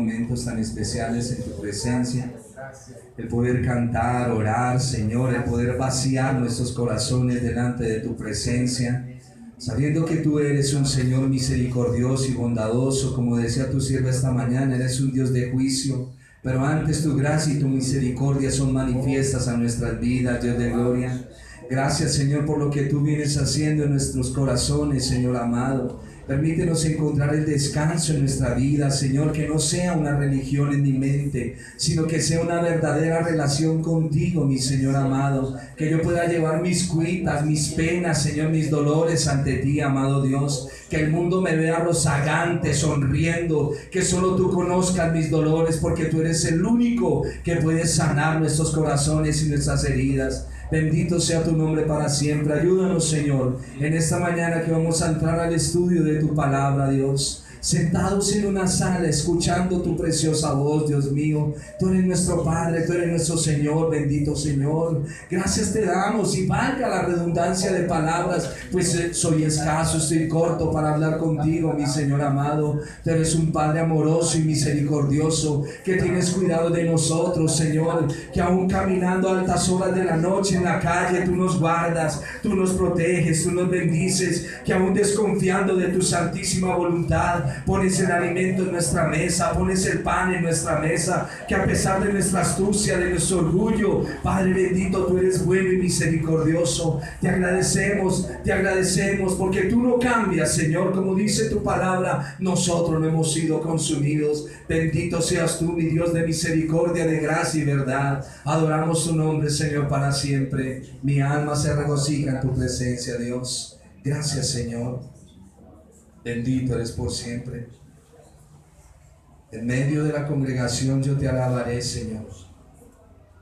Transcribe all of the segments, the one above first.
momentos tan especiales en tu presencia, el poder cantar, orar, Señor, el poder vaciar nuestros corazones delante de tu presencia, sabiendo que tú eres un Señor misericordioso y bondadoso. Como decía tu sierva esta mañana, eres un Dios de juicio, pero antes tu gracia y tu misericordia son manifiestas a nuestras vidas, Dios de gloria. Gracias, Señor, por lo que tú vienes haciendo en nuestros corazones, Señor amado. Permítenos encontrar el descanso en nuestra vida, Señor, que no sea una religión en mi mente, sino que sea una verdadera relación contigo, mi Señor amado. Que yo pueda llevar mis cuitas, mis penas, Señor, mis dolores ante ti, amado Dios. Que el mundo me vea rozagante, sonriendo, que solo tú conozcas mis dolores, porque tú eres el único que puede sanar nuestros corazones y nuestras heridas. Bendito sea tu nombre para siempre. Ayúdanos, Señor, en esta mañana que vamos a entrar al estudio de tu palabra, Dios. Sentados en una sala, escuchando tu preciosa voz, Dios mío. Tú eres nuestro Padre, tú eres nuestro Señor, bendito Señor. Gracias te damos, y valga la redundancia de palabras, pues soy escaso, estoy corto para hablar contigo, mi Señor amado. Tú eres un Padre amoroso y misericordioso, que tienes cuidado de nosotros, Señor. Que aún caminando a altas horas de la noche en la calle, tú nos guardas, tú nos proteges, tú nos bendices. Que aún desconfiando de tu santísima voluntad, pones el alimento en nuestra mesa, pones el pan en nuestra mesa. Que a pesar de nuestra astucia, de nuestro orgullo, Padre bendito, tú eres bueno y misericordioso. Te agradecemos porque tú no cambias, Señor. Como dice tu palabra, nosotros no hemos sido consumidos. Bendito seas tú, mi Dios de misericordia, de gracia y verdad. Adoramos tu nombre, Señor, para siempre. Mi alma se regocija en tu presencia, Dios. Gracias, Señor. Bendito eres por siempre. En medio de la congregación yo te alabaré, Señor,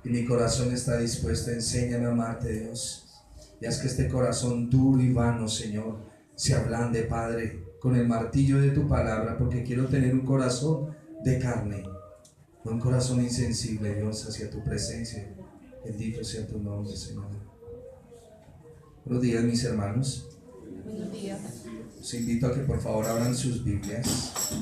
y mi corazón está dispuesto. Enséñame a amarte, Dios, y haz que este corazón duro y vano, Señor, se ablande, Padre, con el martillo de tu palabra, porque quiero tener un corazón de carne, no un corazón insensible, Dios, hacia tu presencia. Bendito sea tu nombre, Señor. Buenos días, mis hermanos. Buenos días. Los invito a que por favor abran sus Biblias.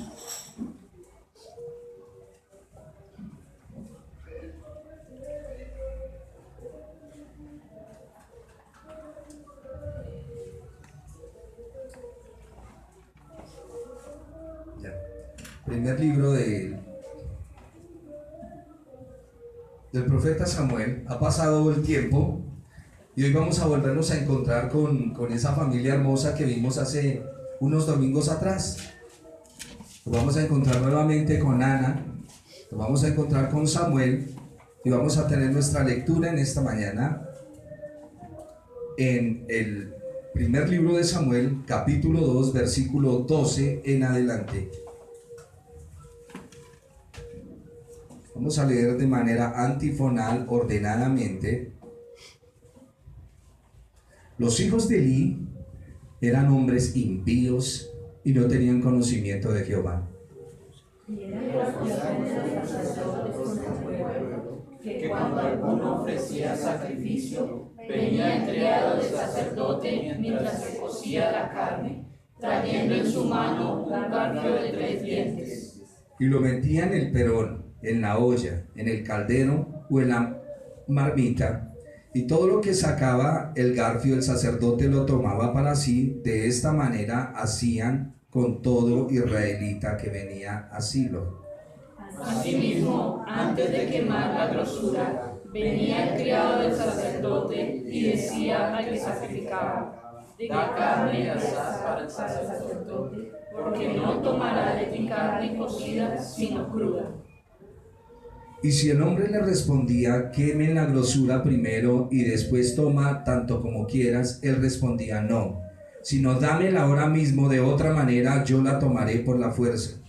Primer libro del profeta Samuel. Ha pasado el tiempo y hoy vamos a volvernos a encontrar con esa familia hermosa que vimos hace unos domingos atrás. Nos vamos a encontrar nuevamente con Ana, nos vamos a encontrar con Samuel, y vamos a tener nuestra lectura en esta mañana en el primer libro de Samuel, capítulo 2, versículo 12 en adelante. Vamos a leer de manera antifonal, ordenadamente. Los hijos de Elí eran hombres impíos y no tenían conocimiento de Jehová. Y eran los sacerdotes con el pueblo, que cuando alguno ofrecía sacrificio, venía el criado del sacerdote mientras se cocía la carne, trayendo en su mano un garfio de 3 dientes. Y lo metía en el perón, en la olla, en el caldero o en la marmita, y todo lo que sacaba el garfio el sacerdote lo tomaba para sí. De esta manera hacían con todo israelita que venía a Silo. Asimismo, antes de quemar la grosura, venía el criado del sacerdote y decía al que sacrificaba: da carne asada para el sacerdote, porque no tomará de ti carne cocida, sino cruda. Y si el hombre le respondía: quemen la grosura primero y después toma tanto como quieras, él respondía: no, sino dámela ahora mismo, de otra manera yo la tomaré por la fuerza.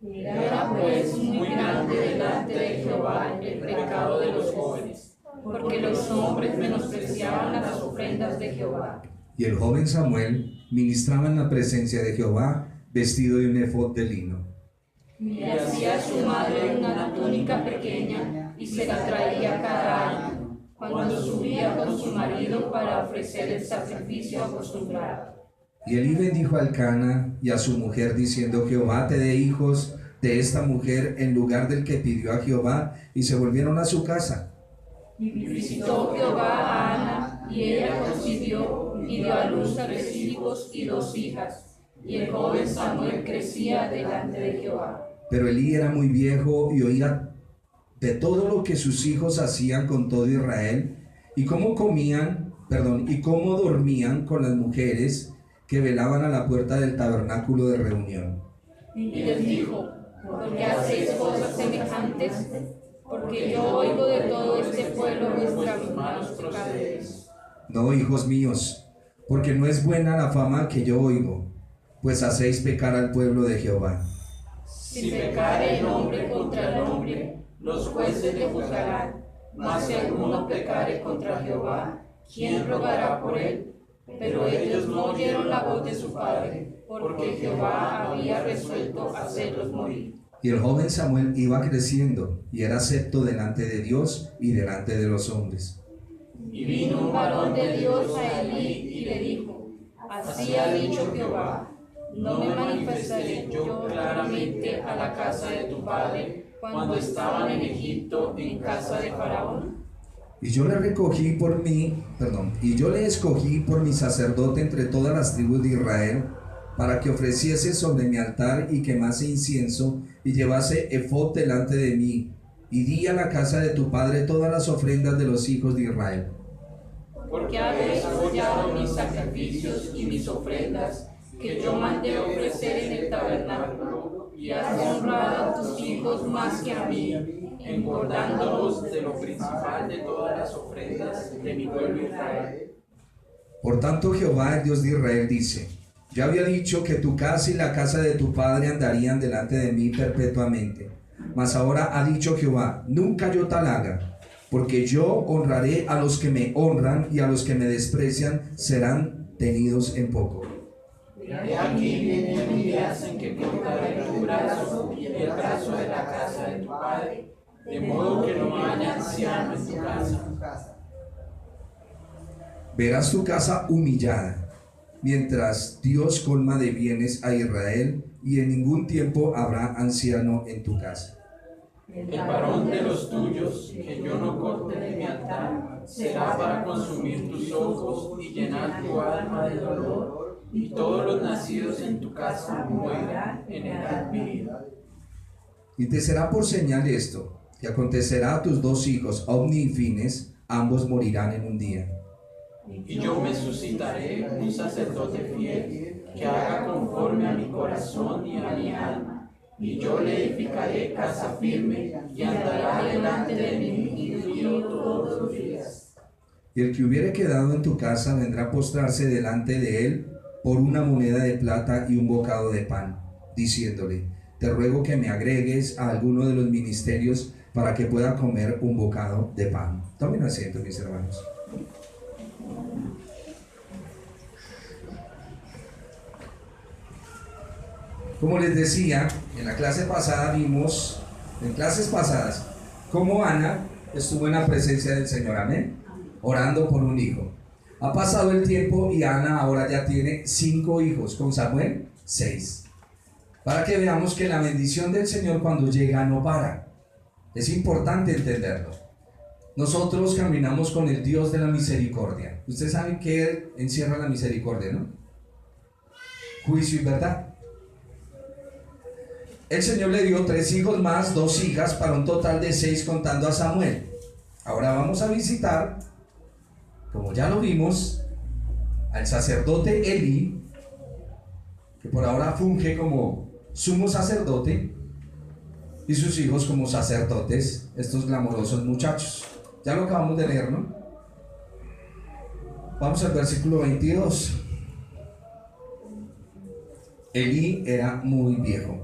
Era pues muy grande delante de Jehová el pecado de los jóvenes, porque los hombres menospreciaban las ofrendas de Jehová. Y el joven Samuel ministraba en la presencia de Jehová, vestido de un efod de lino. Y hacía a su madre una túnica pequeña y se la traía cada año, cuando subía con su marido para ofrecer el sacrificio acostumbrado. Y Elí bendijo a Elcana y a su mujer, diciendo: Jehová te dé hijos de esta mujer en lugar del que pidió a Jehová, y se volvieron a su casa. Y visitó Jehová a Ana, y ella concibió y dio a luz 3 hijos y 2 hijas. Y el joven Samuel crecía delante de Jehová. Pero Elí era muy viejo y oía de todo lo que sus hijos hacían con todo Israel, y cómo y cómo dormían con las mujeres que velaban a la puerta del tabernáculo de reunión. Y les dijo: ¿por qué hacéis cosas semejantes? Porque yo oigo de todo este pueblo vuestras manos procedéis. No, hijos míos, porque no es buena la fama que yo oigo, pues hacéis pecar al pueblo de Jehová. Si pecare el hombre contra el hombre, los jueces le juzgarán. Mas si alguno pecare contra Jehová, ¿quién rogará por él? Pero ellos no oyeron la voz de su padre, porque Jehová había resuelto hacerlos morir. Y el joven Samuel iba creciendo, y era acepto delante de Dios y delante de los hombres. Y vino un varón de Dios a Elí y le dijo: así ha dicho Jehová: ¿no me manifestaré yo claramente a la casa de tu padre cuando estaban en Egipto en casa de Faraón? Y yo le escogí por mi sacerdote entre todas las tribus de Israel, para que ofreciese sobre mi altar y quemase incienso y llevase efod delante de mí, y di a la casa de tu padre todas las ofrendas de los hijos de Israel. Porque habéis hollado mis sacrificios y mis ofrendas, que yo mandé ofrecer en el tabernáculo, y has honrado a tus hijos más que a mí, engordándolos de lo principal de todas las ofrendas de mi pueblo Israel. Por tanto, Jehová, el Dios de Israel, dice: yo había dicho que tu casa y la casa de tu padre andarían delante de mí perpetuamente. Mas ahora ha dicho Jehová: nunca yo tal haga, porque yo honraré a los que me honran, y a los que me desprecian serán tenidos en poco. He aquí vienen días en que cortaré tu brazo y el brazo de la casa de tu padre, de modo que no haya anciano en tu casa. Verás tu casa humillada, mientras Dios colma de bienes a Israel, y en ningún tiempo habrá anciano en tu casa. El varón de los tuyos, que yo no corte de mi altar, será para consumir tus ojos y llenar tu alma de dolor, y todos los nacidos en tu casa mueran en edad viril. Y te será por señal esto, que acontecerá a tus 2 hijos, Ofni y Fines, ambos morirán en un día. Y yo me suscitaré un sacerdote fiel, que haga conforme a mi corazón y a mi alma, y yo le edificaré casa firme, y andará delante de mí y mío todos los días. Y el que hubiere quedado en tu casa vendrá a postrarse delante de él por una moneda de plata y un bocado de pan, diciéndole: te ruego que me agregues a alguno de los ministerios para que pueda comer un bocado de pan. Tomen asiento, mis hermanos. Como les decía, en clases pasadas, cómo Ana estuvo en la presencia del Señor, amén, orando por un hijo. Ha pasado el tiempo y Ana ahora ya tiene 5 hijos, con Samuel 6. Para que veamos que la bendición del Señor cuando llega no para. Es importante entenderlo. Nosotros caminamos con el Dios de la misericordia. Ustedes saben que encierra la misericordia, ¿no? Juicio y verdad. El Señor le dio 3 hijos más, 2 hijas, para un total de 6 contando a Samuel. Ahora vamos a visitar, como ya lo vimos, al sacerdote Elí, que por ahora funge como sumo sacerdote, y sus hijos como sacerdotes, estos glamorosos muchachos. Ya lo acabamos de leer, ¿no? Vamos al versículo 22. Elí era muy viejo.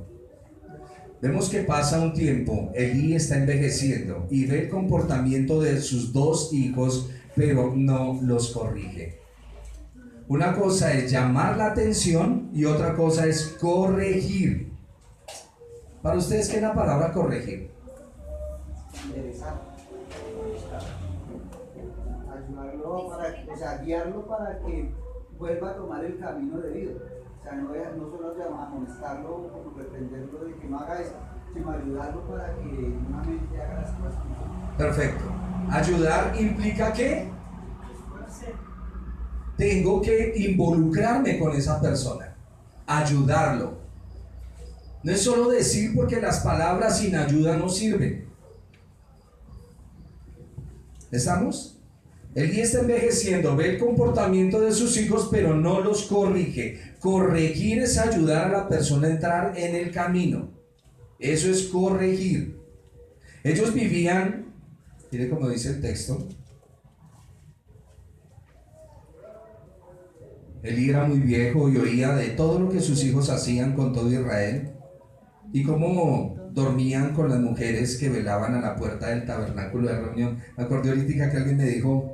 Vemos que pasa un tiempo, Elí está envejeciendo y ve el comportamiento de sus 2 hijos, pero no los corrige. Una cosa es llamar la atención y otra cosa es corregir. Para ustedes, ¿qué es la palabra corregir? Ayudarlo guiarlo para que vuelva a tomar el camino debido. O sea, no solo amonestarlo, como reprenderlo de que no haga eso, sino ayudarlo para que nuevamente haga las cosas. Perfecto. Ayudar implica que tengo que involucrarme con esa persona, ayudarlo. No es solo decir, porque las palabras sin ayuda no sirven. ¿Estamos? Elí está envejeciendo, ve el comportamiento de sus hijos, pero no los corrige. Corregir es ayudar a la persona a entrar en el camino. Eso es corregir. Ellos vivían, mire cómo dice el texto. Elí era muy viejo y oía de todo lo que sus hijos hacían con todo Israel y cómo dormían con las mujeres que velaban a la puerta del tabernáculo de reunión. Me acordé ahorita que alguien me dijo,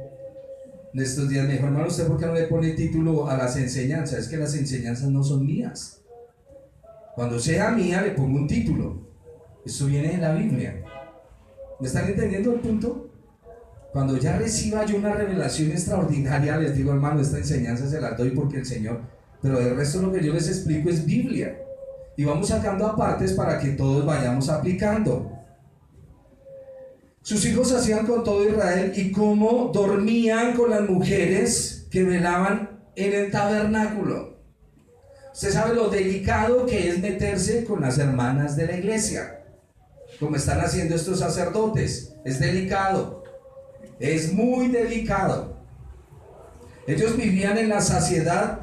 en estos días me dijo, hermano, ¿usted por qué no le pone título a las enseñanzas? Es que las enseñanzas no son mías. Cuando sea mía le pongo un título. Esto viene de la Biblia. ¿Me están entendiendo el punto? Cuando ya reciba yo una revelación extraordinaria, les digo, hermano, esta enseñanza se la doy porque el Señor, pero el resto lo que yo les explico es Biblia. Y vamos sacando apartes para que todos vayamos aplicando. Sus hijos hacían con todo Israel y cómo dormían con las mujeres que velaban en el tabernáculo. Usted sabe lo delicado que es meterse con las hermanas de la iglesia, como están haciendo estos sacerdotes. Es delicado. Es muy delicado. Ellos vivían en la saciedad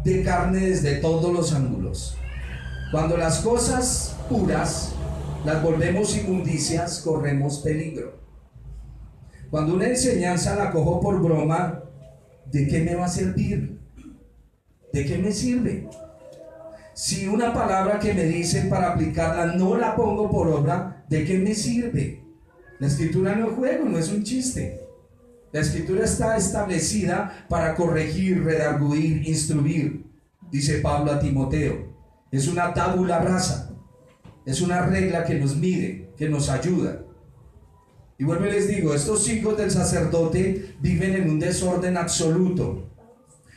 de carne desde todos los ángulos. Cuando las cosas puras las volvemos inmundicias, corremos peligro. Cuando una enseñanza la cojo por broma, ¿de qué me va a servir? ¿De qué me sirve? Si una palabra que me dicen para aplicarla no la pongo por obra, ¿de qué me sirve? La escritura no es juego, no es un chiste. La escritura está establecida para corregir, redarguir, instruir, dice Pablo a Timoteo. Es una tabula rasa, es una regla que nos mide, que nos ayuda. Y vuelvo y les digo, estos hijos del sacerdote viven en un desorden absoluto.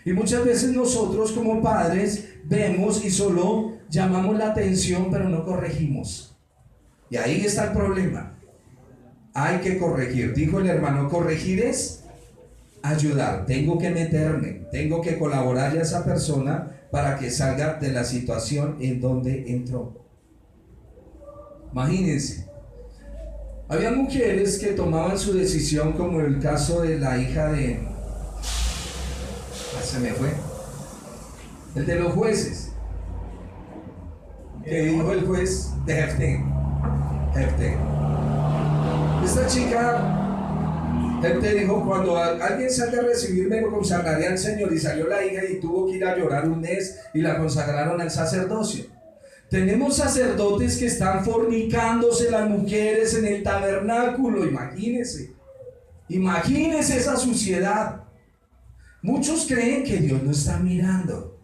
Y muchas veces nosotros como padres vemos y solo llamamos la atención, pero no corregimos. Y ahí está el problema. Hay que corregir. Dijo el hermano, corregir es ayudar. Tengo que meterme, tengo que colaborarle a esa persona para que salga de la situación en donde entró. Imagínense, había mujeres que tomaban su decisión, como el caso de la hija de... se me fue. El de los jueces. Que dijo el juez de Jefté. Esta chica, él te dijo, cuando alguien salga a recibirme, lo consagraré al Señor. Y salió la hija y tuvo que ir a llorar un mes y la consagraron al sacerdocio. Tenemos sacerdotes que están fornicándose las mujeres en el tabernáculo. Imagínense esa suciedad. Muchos creen que Dios no está mirando.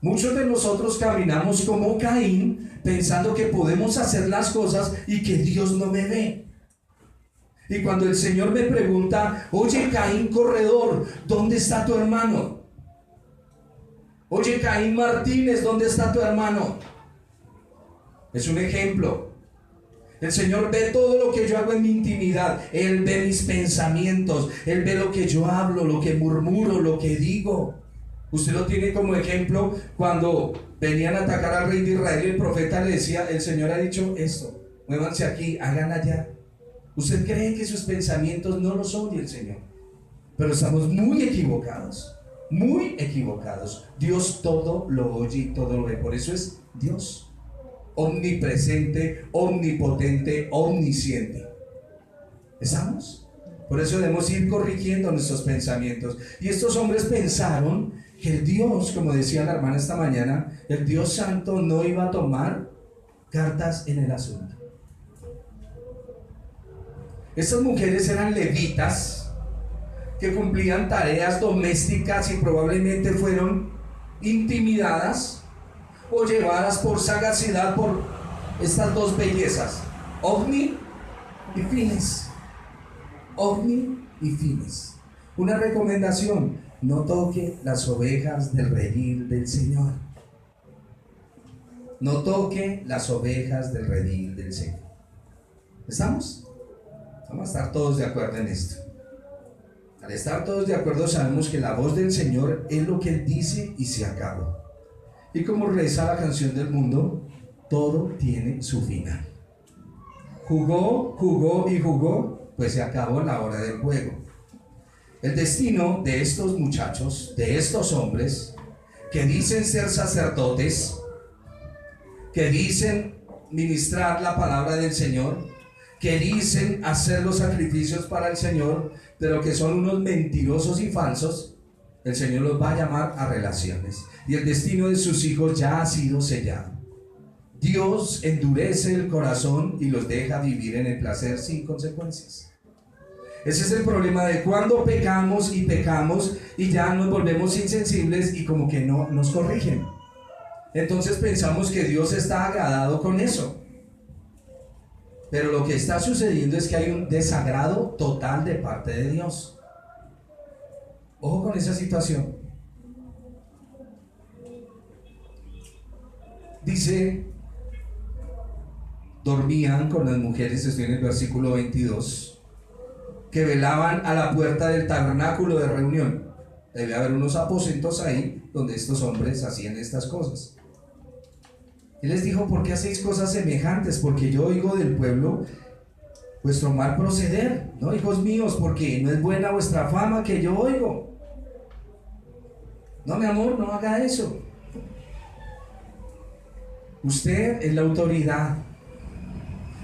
Muchos de nosotros caminamos como Caín, pensando que podemos hacer las cosas y que Dios no me ve. Y cuando el Señor me pregunta, oye Caín corredor, ¿dónde está tu hermano? Oye Caín Martínez, ¿dónde está tu hermano? Es un ejemplo. El Señor ve todo lo que yo hago en mi intimidad. Él ve mis pensamientos. Él ve lo que yo hablo, lo que murmuro, lo que digo. Usted lo tiene como ejemplo cuando venían a atacar al rey de Israel y el profeta le decía, el Señor ha dicho esto, muévanse aquí, hagan allá. Usted cree que sus pensamientos no los oye el Señor, pero estamos muy equivocados, muy equivocados. Dios todo lo oye y todo lo ve, por eso es Dios, omnipresente, omnipotente, omnisciente. ¿Estamos? Por eso debemos ir corrigiendo nuestros pensamientos. Y estos hombres pensaron que el Dios, como decía la hermana esta mañana, el Dios Santo no iba a tomar cartas en el asunto. Estas mujeres eran levitas que cumplían tareas domésticas y probablemente fueron intimidadas o llevadas por sagacidad por estas dos bellezas, Ofni y Fines. Ofni y Fines. Una recomendación: no toque las ovejas del redil del Señor. No toque las ovejas del redil del Señor. ¿Estamos? Vamos a estar todos de acuerdo en esto. Al estar todos de acuerdo sabemos que la voz del Señor es lo que Él dice y se acabó. Y como reza la canción del mundo, todo tiene su final. Jugó y jugó, pues se acabó la hora del juego. El destino de estos muchachos, de estos hombres, que dicen ser sacerdotes, que dicen ministrar la palabra del Señor, que dicen hacer los sacrificios para el Señor, pero que son unos mentirosos y falsos, el Señor los va a llamar a relaciones. Y el destino de sus hijos ya ha sido sellado. Dios endurece el corazón y los deja vivir en el placer sin consecuencias. Ese es el problema de cuando pecamos y ya nos volvemos insensibles y como que no nos corrigen. Entonces pensamos que Dios está agradado con eso. Pero lo que está sucediendo es que hay un desagrado total de parte de Dios. Ojo con esa situación. Dice, dormían con las mujeres, estoy en el versículo 22, que velaban a la puerta del tabernáculo de reunión. Debe haber unos aposentos ahí donde estos hombres hacían estas cosas. Él les dijo, ¿por qué hacéis cosas semejantes? Porque yo oigo del pueblo vuestro mal proceder, ¿no, hijos míos? Porque no es buena vuestra fama que yo oigo. No, mi amor, no haga eso. Usted es la autoridad.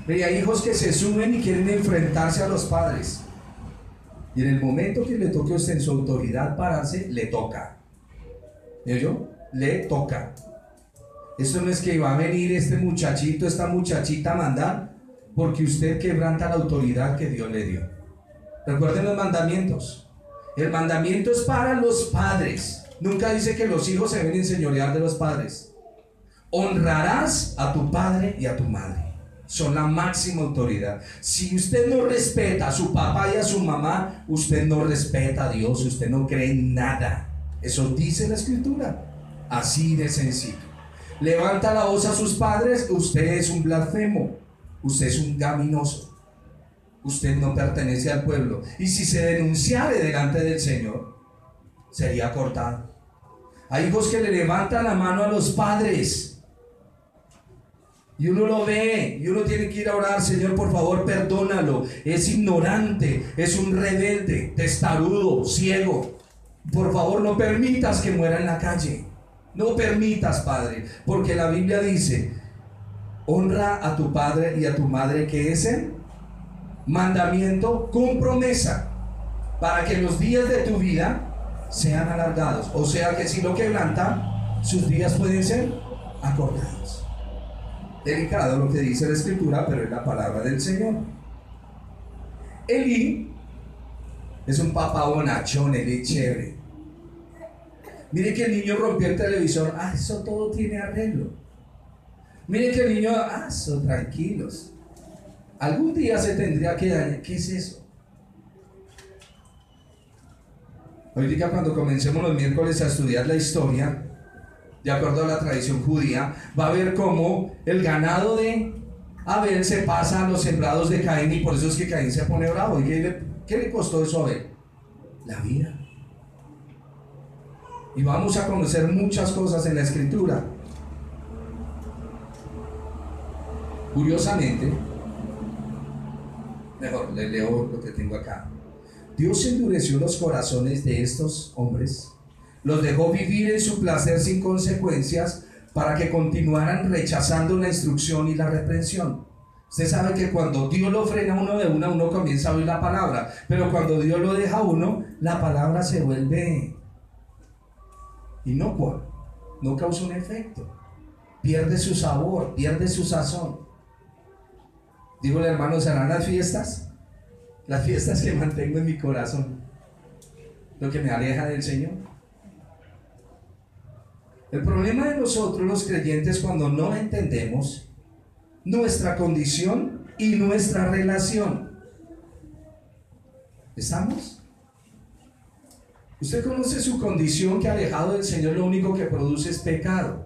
Y hay hijos que se suben y quieren enfrentarse a los padres. Y en el momento que le toque a usted en su autoridad pararse, le toca. ¿Me oyó? Le toca. Esto no es que va a venir este muchachito, esta muchachita a mandar, porque usted quebranta la autoridad que Dios le dio. Recuerden los mandamientos. El mandamiento es para los padres. Nunca dice que los hijos se deben enseñorear de los padres. Honrarás a tu padre y a tu madre. Son la máxima autoridad. Si usted no respeta a su papá y a su mamá, usted no respeta a Dios, usted no cree en nada. Eso dice la Escritura. Así de sencillo. Levanta la voz a sus padres, usted es un blasfemo, usted es un gaminoso, usted no pertenece al pueblo. Y si se denunciare delante del Señor, sería cortado. Hay hijos que le levantan la mano a los padres y uno lo ve y uno tiene que ir a orar, Señor, por favor, perdónalo. Es ignorante, es un rebelde, testarudo, ciego. Por favor, no permitas que muera en la calle. No permitas, Padre, porque la Biblia dice, honra a tu padre y a tu madre, que es el mandamiento con promesa, para que los días de tu vida sean alargados. O sea que si lo quebranta, sus días pueden ser acortados. Delicado lo que dice la Escritura, pero es la palabra del Señor. Elí es un papá bonachón, Elí chévere. Mire que el niño rompió el televisor. Eso todo tiene arreglo. Mire que el niño, eso, tranquilos. Algún día se tendría que dañar. ¿Qué es eso? Ahorita cuando comencemos los miércoles a estudiar la historia, de acuerdo a la tradición judía, va a ver cómo el ganado de Abel se pasa a los sembrados de Caín, y por eso es que Caín se pone bravo. ¿Y qué le costó eso a Abel? La vida. Y vamos a conocer muchas cosas en la Escritura. Curiosamente, mejor le leo lo que tengo acá. Dios endureció los corazones de estos hombres, los dejó vivir en su placer sin consecuencias, para que continuaran rechazando la instrucción y la reprensión. Usted sabe que cuando Dios lo frena a uno de una, uno comienza a oír la palabra, pero cuando Dios lo deja a uno, la palabra se vuelve inocua, no causa un efecto, pierde su sabor, pierde su sazón. Dijo el hermano, ¿serán las fiestas que mantengo en mi corazón lo que me aleja del Señor? El problema de nosotros los creyentes, cuando no entendemos nuestra condición y nuestra relación, ¿estamos? Usted conoce su condición, que alejado del Señor lo único que produce es pecado.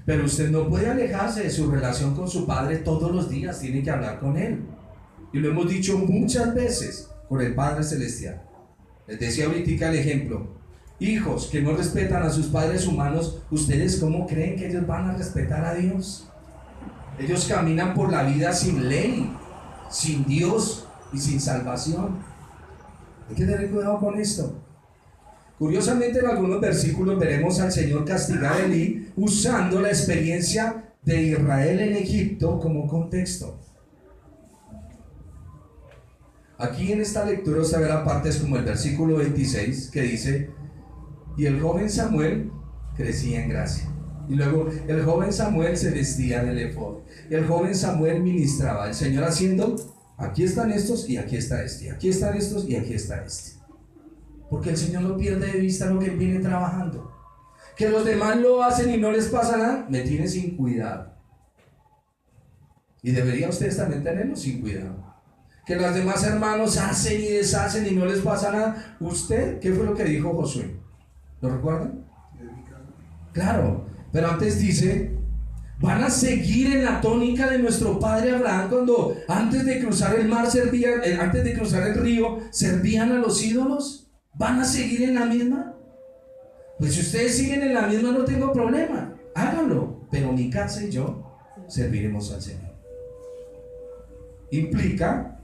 Pero usted no puede alejarse de su relación con su Padre todos los días, tiene que hablar con Él. Y lo hemos dicho muchas veces con el Padre Celestial. Les decía ahorita el ejemplo. Hijos que no respetan a sus padres humanos, ¿ustedes cómo creen que ellos van a respetar a Dios? Ellos caminan por la vida sin ley, sin Dios y sin salvación. Hay que tener cuidado con esto. Curiosamente, en algunos versículos veremos al Señor castigar a Elí usando la experiencia de Israel en Egipto como contexto. Aquí en esta lectura usted verá partes como el versículo 26 que dice: y el joven Samuel crecía en gracia. Y luego el joven Samuel se vestía del efod. Y el joven Samuel ministraba. El Señor haciendo, aquí están estos y aquí está este. Aquí están estos y aquí está este. Porque el Señor no pierde de vista lo que viene trabajando. Que los demás lo hacen y no les pasa nada, me tiene sin cuidado. Y debería ustedes también tenerlo sin cuidado. Que los demás hermanos hacen y deshacen y no les pasa nada. ¿Usted qué fue lo que dijo Josué? ¿Lo recuerdan? Claro, pero antes dice: van a seguir en la tónica de nuestro padre Abraham, cuando antes de cruzar el mar servían, antes de cruzar el río, servían a los ídolos. ¿Van a seguir en la misma? Pues si ustedes siguen en la misma, no tengo problema, háganlo, pero mi casa y yo serviremos al Señor. Implica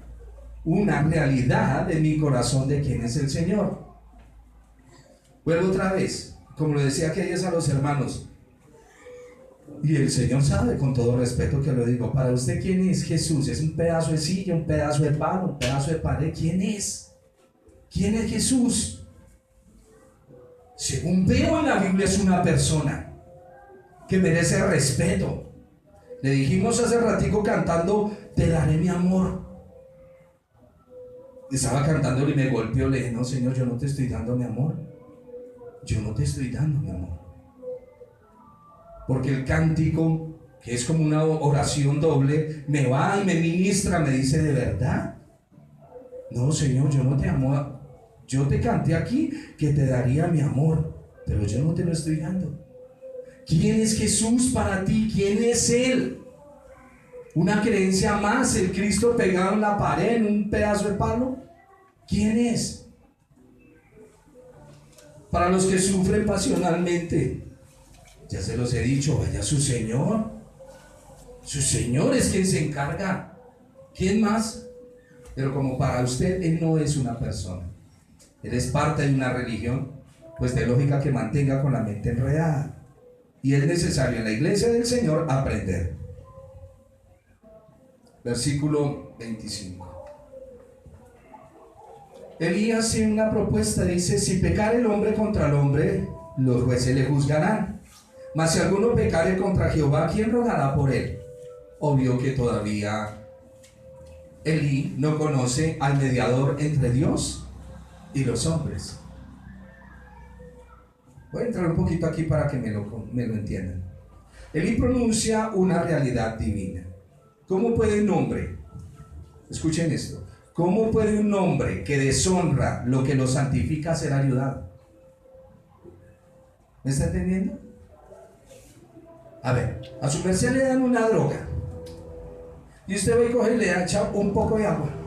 una realidad en mi corazón de quién es el Señor. Vuelvo otra vez, como lo decía aquellos a los hermanos, y el Señor sabe, con todo respeto que lo digo, para usted ¿quién es Jesús? ¿Es un pedazo de silla, un pedazo de palo, un pedazo de pared? ¿Quién es? ¿Quién es Jesús? Según veo en la Biblia, es una persona que merece respeto. Le dijimos hace ratico cantando: te daré mi amor. Estaba cantando y me golpeó. Le dije: no, Señor, yo no te estoy dando mi amor. Yo no te estoy dando mi amor. Porque el cántico, que es como una oración doble, me va y me ministra, me dice: ¿de verdad? No, Señor, yo no te amo. Yo te canté aquí que te daría mi amor, pero yo no te lo estoy dando. ¿Quién es Jesús para ti? ¿Quién es Él? ¿Una creencia más? ¿El Cristo pegado en la pared, en un pedazo de palo? ¿Quién es? Para los que sufren pasionalmente, ya se los he dicho, vaya a su Señor. Su Señor es quien se encarga. ¿Quién más? Pero como para usted, Él no es una persona. Él es parte de una religión, pues de lógica que mantenga con la mente enredada. Y es necesario en la iglesia del Señor aprender. Versículo 25. Elías hace una propuesta, dice: si pecare el hombre contra el hombre, los jueces le juzgarán. Mas si alguno pecare contra Jehová, ¿quién rogará por él? Obvio que todavía Elí no conoce al mediador entre Dios y los hombres. Voy a entrar un poquito aquí para que me lo entiendan. Elí pronuncia una realidad divina. ¿Cómo puede un hombre, escuchen esto, cómo puede un hombre que deshonra lo que lo santifica ser ayudado? ¿Me está entendiendo? A ver, a su merced le dan una droga y usted va y coge y le echa un poco de agua.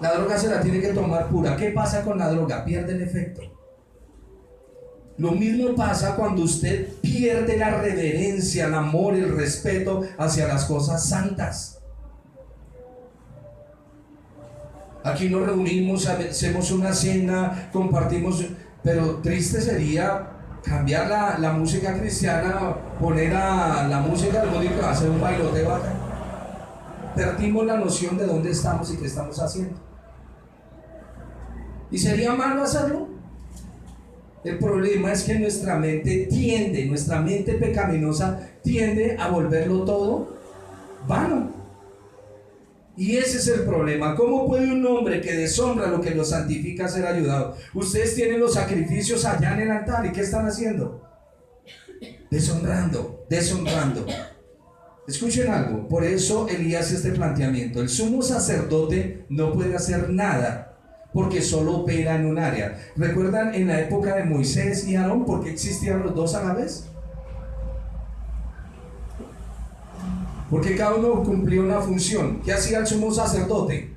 La droga se la tiene que tomar pura. ¿Qué pasa con la droga? Pierde el efecto. Lo mismo pasa cuando usted pierde la reverencia, el amor, el respeto hacia las cosas santas. Aquí nos reunimos, hacemos una cena, compartimos, pero triste sería cambiar la música cristiana, poner a la música del mundo y hacer un bailoteo acá. Perdimos la noción de dónde estamos y qué estamos haciendo. ¿Y sería malo hacerlo? El problema es que nuestra mente pecaminosa tiende a volverlo todo vano. Y ese es el problema. ¿Cómo puede un hombre que deshonra lo que lo santifica ser ayudado? Ustedes tienen los sacrificios allá en el altar, ¿y qué están haciendo? Deshonrando. Escuchen algo, por eso Elías hace este planteamiento: el sumo sacerdote no puede hacer nada porque solo opera en un área. ¿Recuerdan en la época de Moisés y Aarón por qué existían los dos a la vez? Porque cada uno cumplía una función. ¿Qué hacía el sumo sacerdote?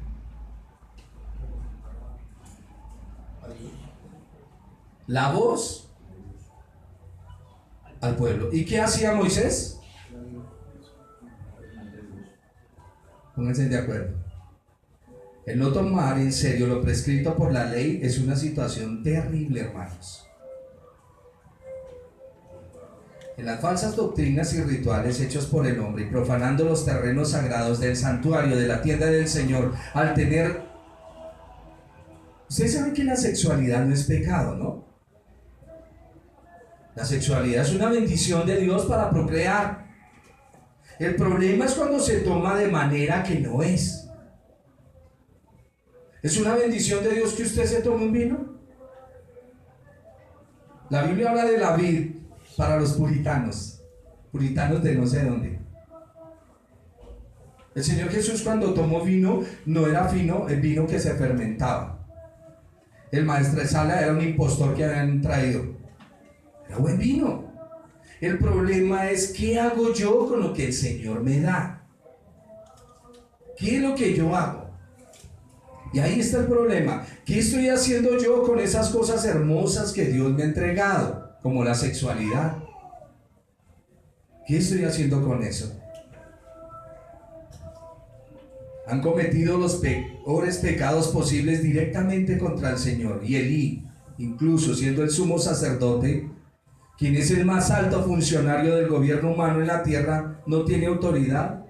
La voz al pueblo. ¿Y qué hacía Moisés? Pónganse de acuerdo. El no tomar en serio lo prescrito por la ley es una situación terrible, hermanos. En las falsas doctrinas y rituales hechos por el hombre y profanando los terrenos sagrados del santuario, de la tienda del Señor, al tener... Ustedes saben que la sexualidad no es pecado, ¿no? La sexualidad es una bendición de Dios para procrear. El problema es cuando se toma de manera que no es. ¿Es una bendición de Dios que usted se tome un vino? La Biblia habla de la vid para los puritanos de no sé dónde. El Señor Jesús cuando tomó vino no era fino, el vino que se fermentaba. El maestresala era un impostor que habían traído. Era buen vino. El problema es ¿qué hago yo con lo que el Señor me da? ¿Qué es lo que yo hago? Y ahí está el problema. ¿Qué estoy haciendo yo con esas cosas hermosas que Dios me ha entregado? Como la sexualidad. ¿Qué estoy haciendo con eso? Han cometido los peores pecados posibles directamente contra el Señor. Y Elí, incluso siendo el sumo sacerdote, quien es el más alto funcionario del gobierno humano en la tierra, no tiene autoridad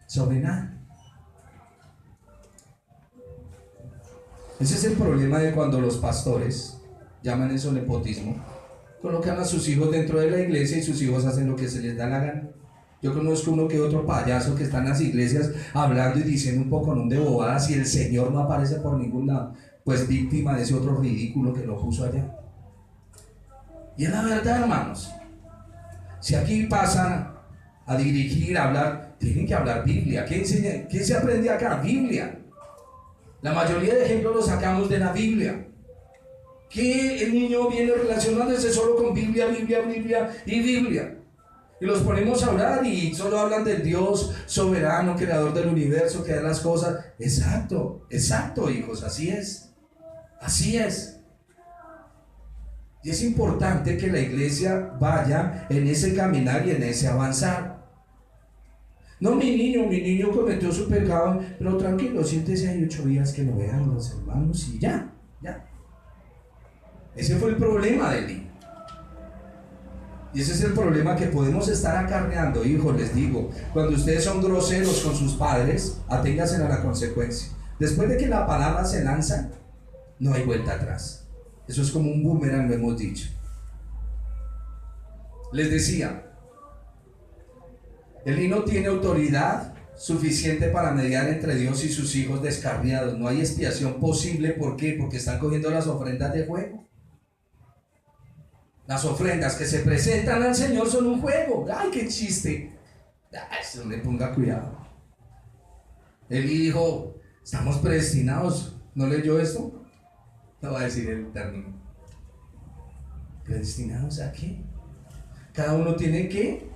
sobre nada. Ese es el problema de cuando los pastores, llaman eso nepotismo, colocan a sus hijos dentro de la iglesia y sus hijos hacen lo que se les da la gana. Yo conozco uno que otro payaso que está en las iglesias hablando y diciendo un poco de bobadas y el Señor no aparece por ningún lado, pues víctima de ese otro ridículo que lo puso allá. Y es la verdad, hermanos. Si aquí pasan a dirigir, a hablar, tienen que hablar Biblia. ¿Qué enseña? ¿Qué se aprende acá? Biblia. La mayoría de ejemplos los sacamos de la Biblia. Que el niño viene relacionándose solo con Biblia, Biblia, Biblia y Biblia. Y los ponemos a orar y solo hablan del Dios soberano, creador del universo, que da las cosas. Exacto, exacto, hijos, así es. Así es. Y es importante que la iglesia vaya en ese caminar y en ese avanzar. No, mi niño cometió su pecado, pero tranquilo, siéntese ahí 8 días que lo vean los hermanos y ya. Ese fue el problema de Elí. Y ese es el problema que podemos estar acarreando, hijos, les digo. Cuando ustedes son groseros con sus padres, aténganse a la consecuencia. Después de que la palabra se lanza, no hay vuelta atrás. Eso es como un boomerang, lo hemos dicho. Les decía, Elí no tiene autoridad suficiente para mediar entre Dios y sus hijos descarriados. No hay expiación posible. ¿Por qué? Porque están cogiendo las ofrendas de fuego. Las ofrendas que se presentan al Señor son un juego. ¡Ay, qué chiste! Eso le ponga cuidado. Elí dijo, estamos predestinados. ¿No leyó esto? No va a decir el término. ¿Predestinados a qué? Cada uno tiene que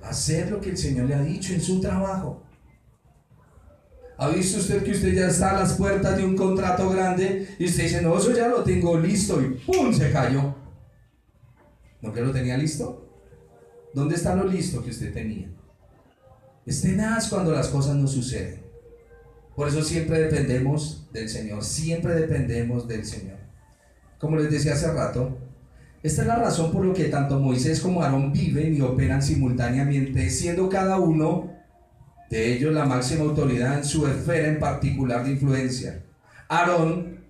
hacer lo que el Señor le ha dicho en su trabajo. ¿Ha visto usted que usted ya está a las puertas de un contrato grande y usted dice, no, eso ya lo tengo listo y ¡pum! Se cayó? ¿No que lo tenía listo? ¿Dónde está lo listo que usted tenía? Es tenaz cuando las cosas no suceden. Por eso siempre dependemos del Señor, siempre dependemos del Señor. Como les decía hace rato, esta es la razón por la que tanto Moisés como Aarón viven y operan simultáneamente, siendo cada uno de ellos la máxima autoridad en su esfera en particular de influencia. Aarón,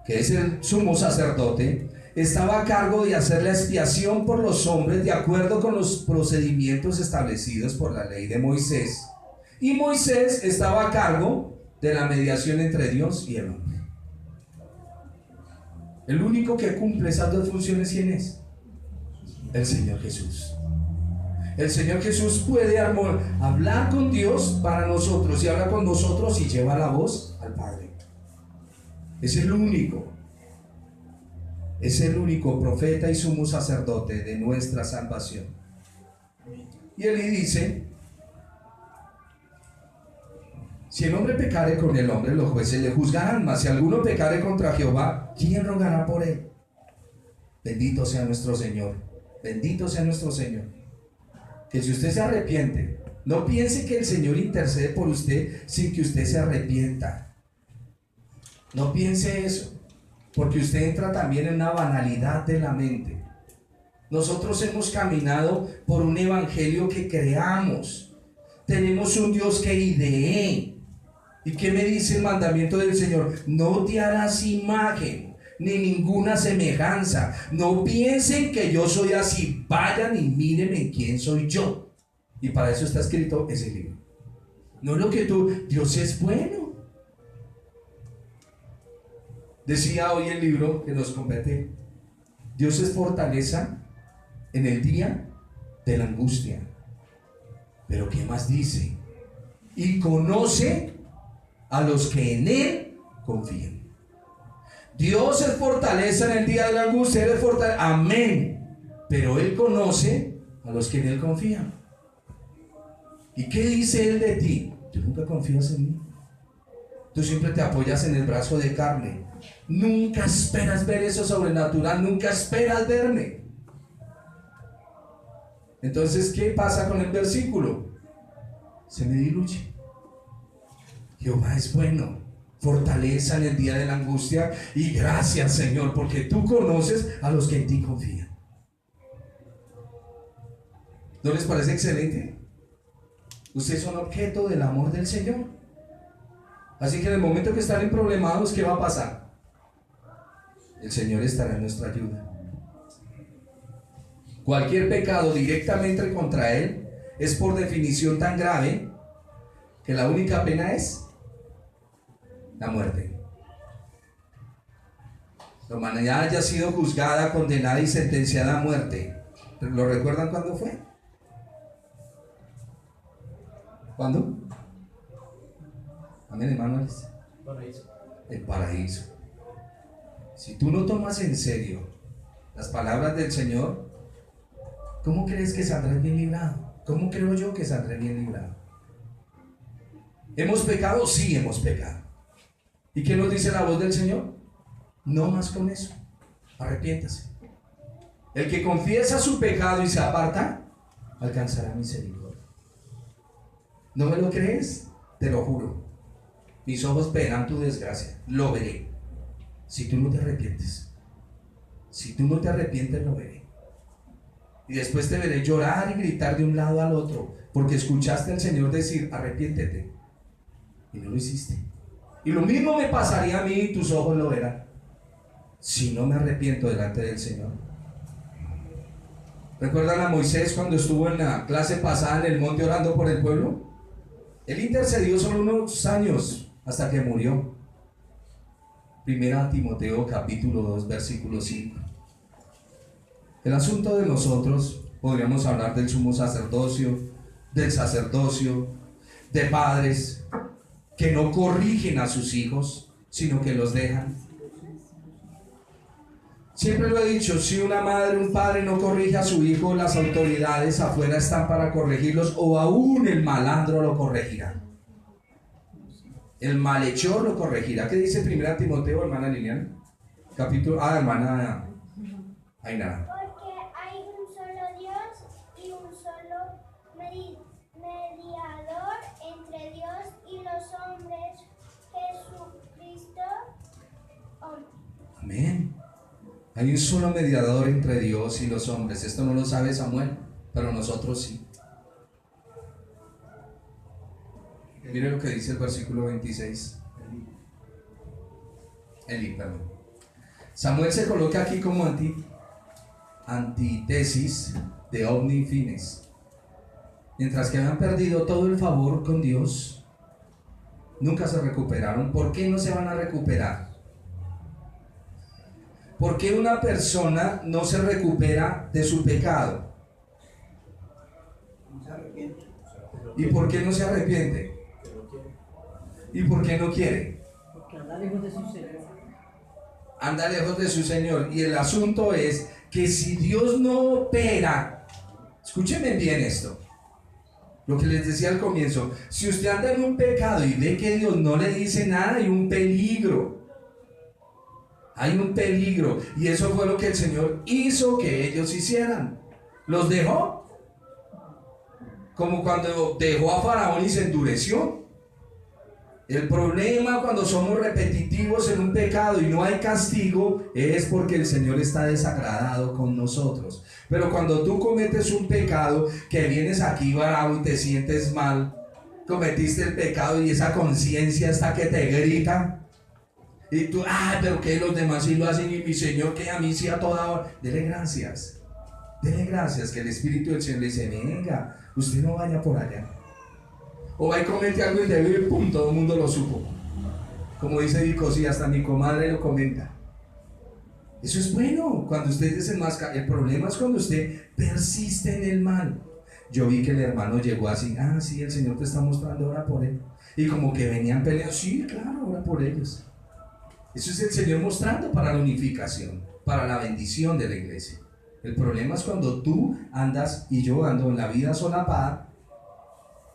que es el sumo sacerdote, estaba a cargo de hacer la expiación por los hombres de acuerdo con los procedimientos establecidos por la ley de Moisés. Y Moisés estaba a cargo de la mediación entre Dios y el hombre. El único que cumple esas dos funciones, ¿quién es? El Señor Jesús. El Señor Jesús puede hablar con Dios para nosotros y habla con nosotros y lleva la voz al Padre. Es el único. Es el único profeta y sumo sacerdote de nuestra salvación. Y él le dice: si el hombre pecare con el hombre, los jueces le juzgarán, mas si alguno pecare contra Jehová, ¿quién rogará por él? Bendito sea nuestro Señor. Bendito sea nuestro Señor. Que si usted se arrepiente, no piense que el Señor intercede por usted sin que usted se arrepienta. No piense eso, porque usted entra también en una banalidad de la mente. Nosotros hemos caminado por un evangelio que creamos. Tenemos un Dios que ideé. ¿Y qué me dice el mandamiento del Señor? No te harás imagen ni ninguna semejanza. No piensen que yo soy así. Vayan y miren en quién soy yo. Y para eso está escrito ese libro. No lo que Dios es bueno. Decía hoy el libro que nos compete: Dios es fortaleza en el día de la angustia. Pero ¿qué más dice? Y conoce a los que en Él confían. Dios es fortaleza en el día de la angustia. Él es fortaleza. Amén. Pero Él conoce a los que en Él confían. ¿Y qué dice Él de ti? Tú nunca confías en mí. Tú siempre te apoyas en el brazo de carne. Nunca esperas ver eso sobrenatural. Nunca esperas verme. Entonces, ¿qué pasa con el versículo? Se me diluye. Jehová es bueno, fortaleza en el día de la angustia, y gracias, Señor, porque tú conoces a los que en ti confían. ¿No les parece excelente? Ustedes son objeto del amor del Señor. Así que en el momento que están en problemados, ¿qué va a pasar? El Señor estará en nuestra ayuda. Cualquier pecado directamente contra Él es por definición tan grave que la única pena es la muerte. La humanidad haya sido juzgada, condenada y sentenciada a muerte. ¿Lo recuerdan cuándo fue? ¿Cuándo? Amén, hermanos. El paraíso. Si tú no tomas en serio las palabras del Señor, ¿cómo crees que saldrás bien librado? ¿Cómo creo yo que saldré bien librado? ¿Hemos pecado? Sí, hemos pecado. ¿Y qué nos dice la voz del Señor? No más con eso. Arrepiéntase. El que confiesa su pecado y se aparta, alcanzará misericordia. ¿No me lo crees? Te lo juro. Mis ojos verán tu desgracia. Lo veré. Si tú no te arrepientes. Si tú no te arrepientes, lo veré. Y después te veré llorar y gritar de un lado al otro, porque escuchaste al Señor decir: arrepiéntete, y no lo hiciste. Y lo mismo me pasaría a mí, y tus ojos lo verán, si no me arrepiento delante del Señor. ¿Recuerdan a Moisés cuando estuvo en la clase pasada en el monte orando por el pueblo? Él intercedió solo unos años hasta que murió. Primera Timoteo capítulo 2 versículo 5. El asunto de nosotros, podríamos hablar del sumo sacerdocio, del sacerdocio, de padres que no corrigen a sus hijos, sino que los dejan. Siempre lo he dicho: si una madre, un padre no corrige a su hijo, las autoridades afuera están para corregirlos, o aún el malandro lo corregirá. El malhechor lo corregirá. ¿Qué dice 1 Timoteo, hermana Liliana? Capítulo, hermana Ainara. Porque hay un solo Dios y un solo mediador entre Dios y los hombres, Jesucristo hombre. Amén. Hay un solo mediador entre Dios y los hombres. Esto no lo sabe Samuel, pero nosotros sí. Mire lo que dice el versículo 26. Perdón. Samuel se coloca aquí como antítesis de Ovni Fines. Mientras que habían perdido todo el favor con Dios, nunca se recuperaron. ¿Por qué no se van a recuperar? ¿Por qué una persona no se recupera de su pecado? No se arrepiente. ¿Y por qué no se arrepiente? ¿Y por qué no quiere? Porque anda lejos de su Señor. anda lejos de su Señor. Y el asunto es que si Dios no opera, escúchenme bien esto, lo que les decía al comienzo, si usted anda en un pecado y ve que Dios no le dice nada, hay un peligro. Hay un peligro. Y eso fue lo que el Señor hizo que ellos hicieran. Los dejó. Como cuando dejó a Faraón y se endureció. El problema cuando somos repetitivos en un pecado y no hay castigo es porque el Señor está desagradado con nosotros. Pero cuando tú cometes un pecado, que vienes aquí bravo y te sientes mal, cometiste el pecado y esa conciencia hasta que te grita, y tú, pero que los demás sí lo hacen y mi Señor que a mí sí a toda hora. Dele gracias que el Espíritu del Señor le dice, venga, usted no vaya por allá. O va y comete algo y te ve, pum, todo el mundo lo supo. Como dice Dico, sí, hasta mi comadre lo comenta. Eso es bueno, cuando usted desenmascara. El problema es cuando usted persiste en el mal. Yo vi que el hermano llegó así, sí, el Señor te está mostrando, ora por él. Y como que venían peleando, sí, claro, ora por ellos. Eso es el Señor mostrando para la unificación, para la bendición de la iglesia. El problema es cuando tú andas y yo ando en la vida solapada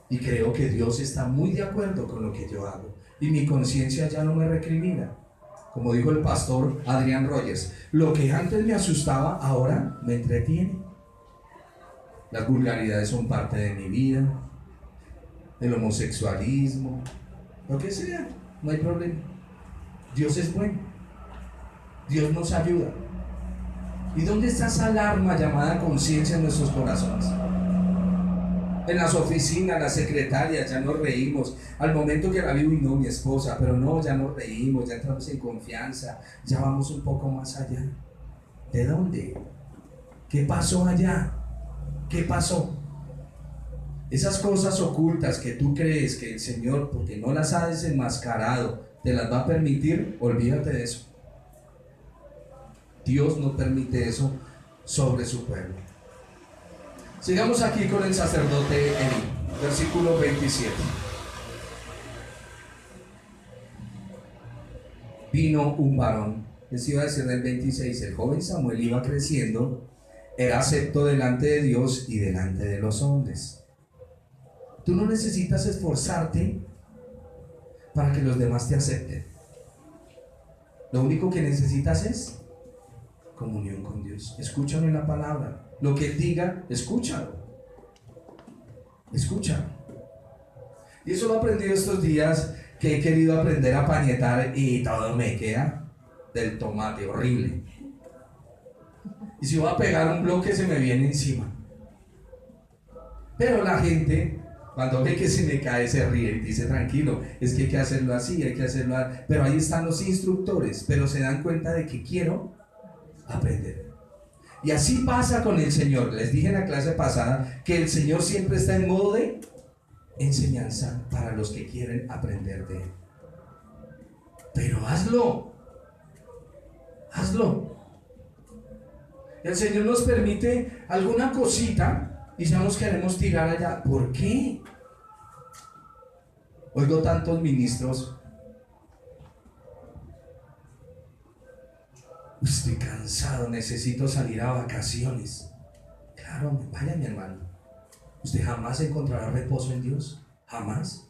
y creo que Dios está muy de acuerdo con lo que yo hago y mi conciencia ya no me recrimina. Como dijo el pastor Adrián Rogers, lo que antes me asustaba ahora me entretiene. Las vulgaridades son parte de mi vida, el homosexualismo, lo que sea, no hay problema. Dios es bueno, Dios nos ayuda. ¿Y dónde está esa alarma llamada conciencia en nuestros corazones? En las oficinas, las secretarias, ya nos reímos. Al momento que la vi, no, mi esposa, pero no, ya nos reímos, ya entramos en confianza, ya vamos un poco más allá. ¿De dónde? ¿Qué pasó allá? ¿Qué pasó? Esas cosas ocultas que tú crees que el Señor, porque no las ha desenmascarado, te las va a permitir, olvídate de eso. Dios no permite eso sobre su pueblo. Sigamos aquí con el sacerdote Elí, versículo 27. Vino un varón, les iba a decir el 26, el joven Samuel iba creciendo, era acepto delante de Dios y delante de los hombres. Tú no necesitas esforzarte para que los demás te acepten. Lo único que necesitas es comunión con Dios. Escúchalo en la palabra. Lo que Él diga, escúchalo. Escúchalo. Y eso lo he aprendido estos días que he querido aprender a pañetar y todo me queda del tomate, horrible. Y si voy a pegar un bloque se me viene encima. Pero la gente, cuando ve que se me cae, se ríe y dice, tranquilo, es que hay que hacerlo así, hay que hacerlo así. Pero ahí están los instructores, pero se dan cuenta de que quiero aprender. Y así pasa con el Señor. Les dije en la clase pasada que el Señor siempre está en modo de enseñanza para los que quieren aprender de Él. Pero hazlo. Hazlo. El Señor nos permite alguna cosita y ya nos queremos tirar allá. ¿Por qué? Oigo tantos ministros. Estoy cansado, necesito salir a vacaciones. Claro, vaya mi hermano. Usted jamás encontrará reposo en Dios. Jamás.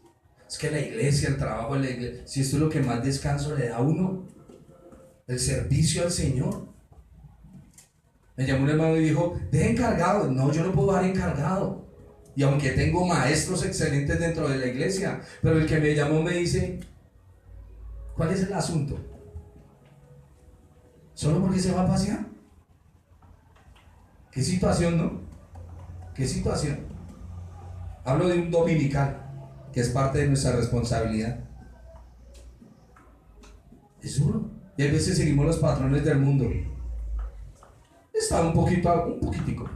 Es que la iglesia, el trabajo de la iglesia, si esto es lo que más descanso le da a uno, el servicio al Señor. Me llamó un hermano y dijo, deje encargado. No, yo no puedo dar encargado. Y aunque tengo maestros excelentes dentro de la iglesia, pero el que me llamó me dice, ¿cuál es el asunto? ¿Solo porque se va a pasear? ¿Qué situación, no? ¿Qué situación? Hablo de un dominical, que es parte de nuestra responsabilidad. Es duro. Y a veces seguimos los patrones del mundo. Estaba un poquitico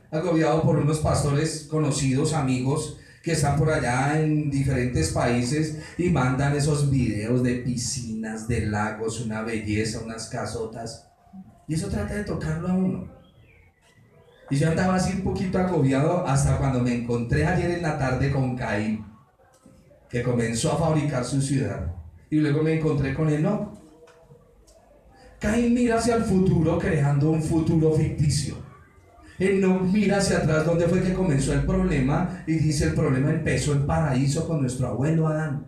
agobiado por unos pastores conocidos, amigos, que están por allá en diferentes países y mandan esos videos de piscinas, de lagos, una belleza, unas casotas. Y eso trata de tocarlo a uno. Y yo andaba así un poquito agobiado hasta cuando me encontré ayer en la tarde con Caín, que comenzó a fabricar su ciudad. Y luego me encontré con Enoc. Caín mira hacia el futuro creando un futuro ficticio. Él no mira hacia atrás donde fue que comenzó el problema y dice el problema empezó en paraíso con nuestro abuelo Adán.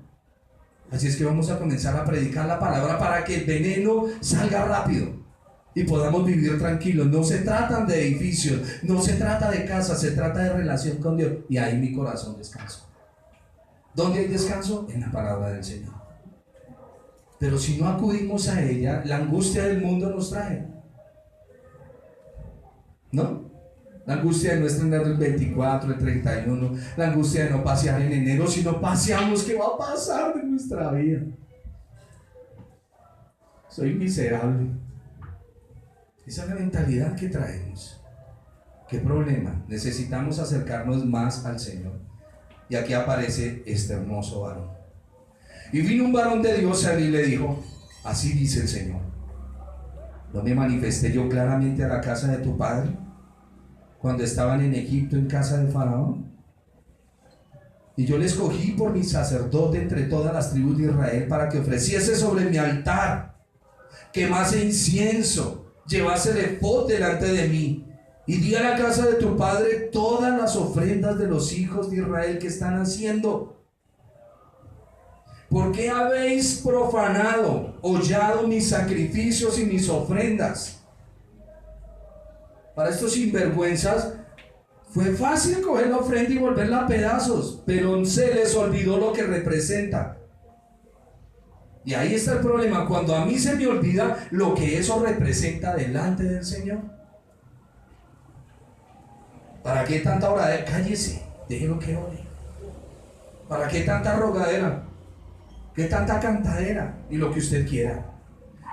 Así es que vamos a comenzar a predicar la palabra para que el veneno salga rápido y podamos vivir tranquilos. No se tratan de edificios, no se trata de casas, se trata de relación con Dios. Y ahí mi corazón descansa. ¿Dónde hay descanso? En la palabra del Señor. Pero si no acudimos a ella, la angustia del mundo nos trae, ¿no? La angustia de no estrenar el 24, el 31, la angustia de no pasear en enero. Si no paseamos, ¿qué va a pasar de nuestra vida? Soy miserable. Esa es la mentalidad que traemos. ¿Qué problema? Necesitamos acercarnos más al Señor. Y aquí aparece este hermoso varón. Y vino un varón de Dios a él y le dijo: así dice el Señor, ¿no me manifesté yo claramente a la casa de tu padre cuando estaban en Egipto en casa de Faraón? Y yo le escogí por mi sacerdote entre todas las tribus de Israel para que ofreciese sobre mi altar, quemase incienso, llevase el efod delante de mí, y di a la casa de tu padre todas las ofrendas de los hijos de Israel que están haciendo. ¿Por qué habéis profanado, hollado mis sacrificios y mis ofrendas? Para estos sinvergüenzas fue fácil coger la ofrenda y volverla a pedazos, pero se les olvidó lo que representa. Y ahí está el problema, cuando a mí se me olvida lo que eso representa delante del Señor. ¿Para qué tanta oradera? Cállese, déjelo que ore. ¿Para qué tanta rogadera? ¿Qué tanta cantadera? Y lo que usted quiera.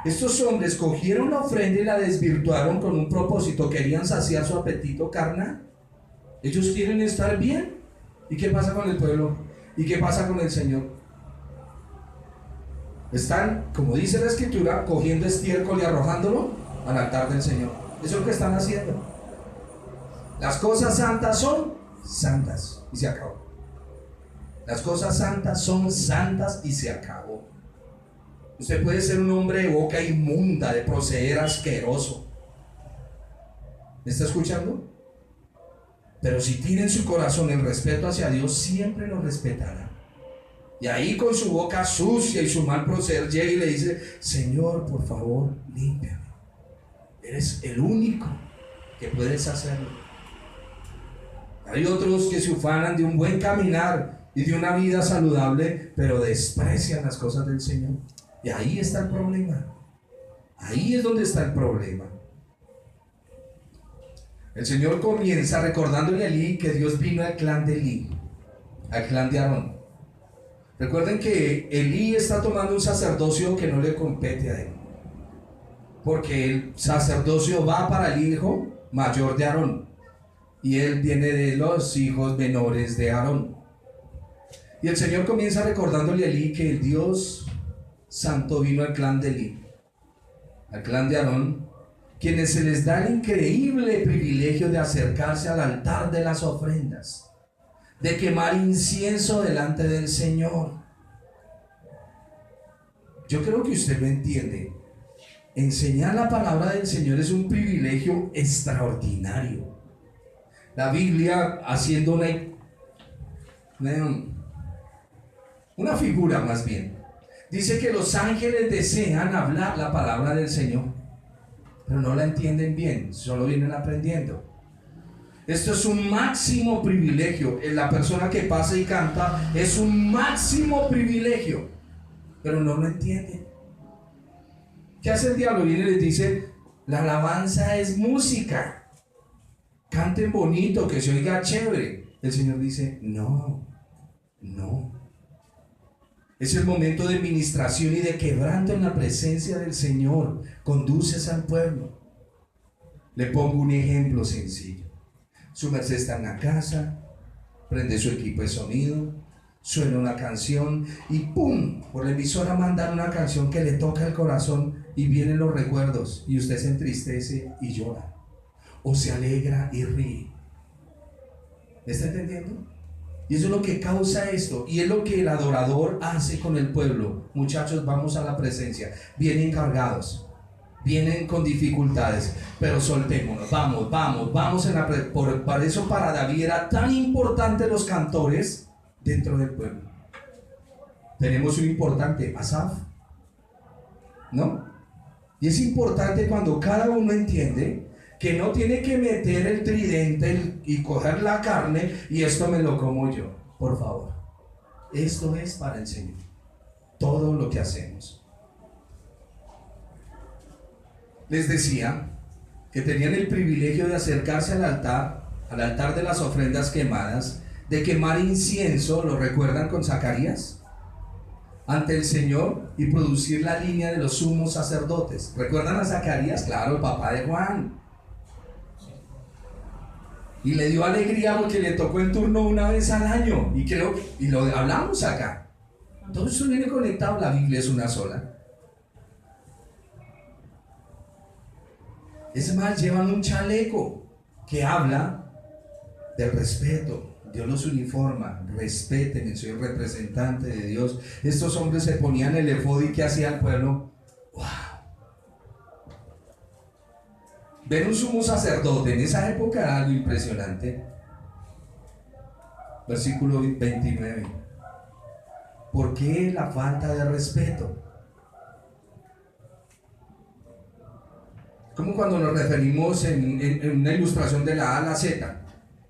Estos hombres cogieron la ofrenda y la desvirtuaron con un propósito. Querían saciar su apetito carnal. Ellos quieren estar bien. ¿Y qué pasa con el pueblo? ¿Y qué pasa con el Señor? Están, como dice la Escritura, cogiendo estiércol y arrojándolo al altar del Señor. Eso es lo que están haciendo. Las cosas santas son santas y se acabó. Las cosas santas son santas y se acabó. Usted puede ser un hombre de boca inmunda, de proceder asqueroso. ¿Me está escuchando? Pero si tiene en su corazón el respeto hacia Dios, siempre lo respetará. Y ahí con su boca sucia y su mal proceder llega y le dice: Señor, por favor, límpiame. Eres el único que puedes hacerlo. Hay otros que se ufanan de un buen caminar y de una vida saludable, pero desprecian las cosas del Señor. Y ahí está el problema. Ahí es donde está el problema. El Señor comienza recordándole a Elí que Dios vino al clan de Elí, al clan de Aarón. Recuerden que Elí está tomando un sacerdocio que no le compete a él, porque el sacerdocio va para el hijo mayor de Aarón, y él viene de los hijos menores de Aarón. Y el Señor comienza recordándole a Elí que el Dios santo vino al clan de Elí, al clan de Aarón, quienes se les da el increíble privilegio de acercarse al altar de las ofrendas, de quemar incienso delante del Señor. Yo creo que usted lo entiende. Enseñar la palabra del Señor es un privilegio extraordinario. La Biblia, haciendo una figura más bien, dice que los ángeles desean hablar la palabra del Señor, pero no la entienden bien, solo vienen aprendiendo. Esto es un máximo privilegio. La persona que pasa y canta es un máximo privilegio, pero no lo entienden. ¿Qué hace el diablo? Viene y les dice: la alabanza es música, canten bonito, que se oiga chévere. El Señor dice: no. Es el momento de ministración y de quebranto en la presencia del Señor. Conduces al pueblo. Le pongo un ejemplo sencillo. Su merced está en la casa, prende su equipo de sonido, suena una canción y ¡pum! Por la emisora mandan una canción que le toca el corazón y vienen los recuerdos y usted se entristece y llora, o se alegra y ríe. ¿Me está entendiendo? Y eso es lo que causa esto, y es lo que el adorador hace con el pueblo. Muchachos, vamos a la presencia. Vienen cargados. vienen con dificultades, pero soltémonos, vamos por eso para David era tan importante los cantores dentro del pueblo. Tenemos un importante, Asaf, ¿no? Y es importante cuando cada uno entiende que no tiene que meter el tridente y coger la carne y esto me lo como yo. Por favor, esto es para el Señor, todo lo que hacemos. Les decía que tenían el privilegio de acercarse al altar de las ofrendas quemadas, de quemar incienso, ¿lo recuerdan con Zacarías? Ante el Señor y producir la línea de los sumos sacerdotes. ¿Recuerdan a Zacarías? Claro, el papá de Juan. Y le dio alegría porque le tocó el turno una vez al año. Y lo hablamos acá. Todo esto viene conectado, la Biblia es una sola. Es más, llevan un chaleco que habla del respeto. Dios los uniforma, respeten, soy el representante de Dios. Estos hombres se ponían el efod y ¿qué hacía el pueblo? ¡Wow! Ver un sumo sacerdote en esa época era algo impresionante. Versículo 29. ¿Por qué la falta de respeto? Como cuando nos referimos en una ilustración de la A a la Z.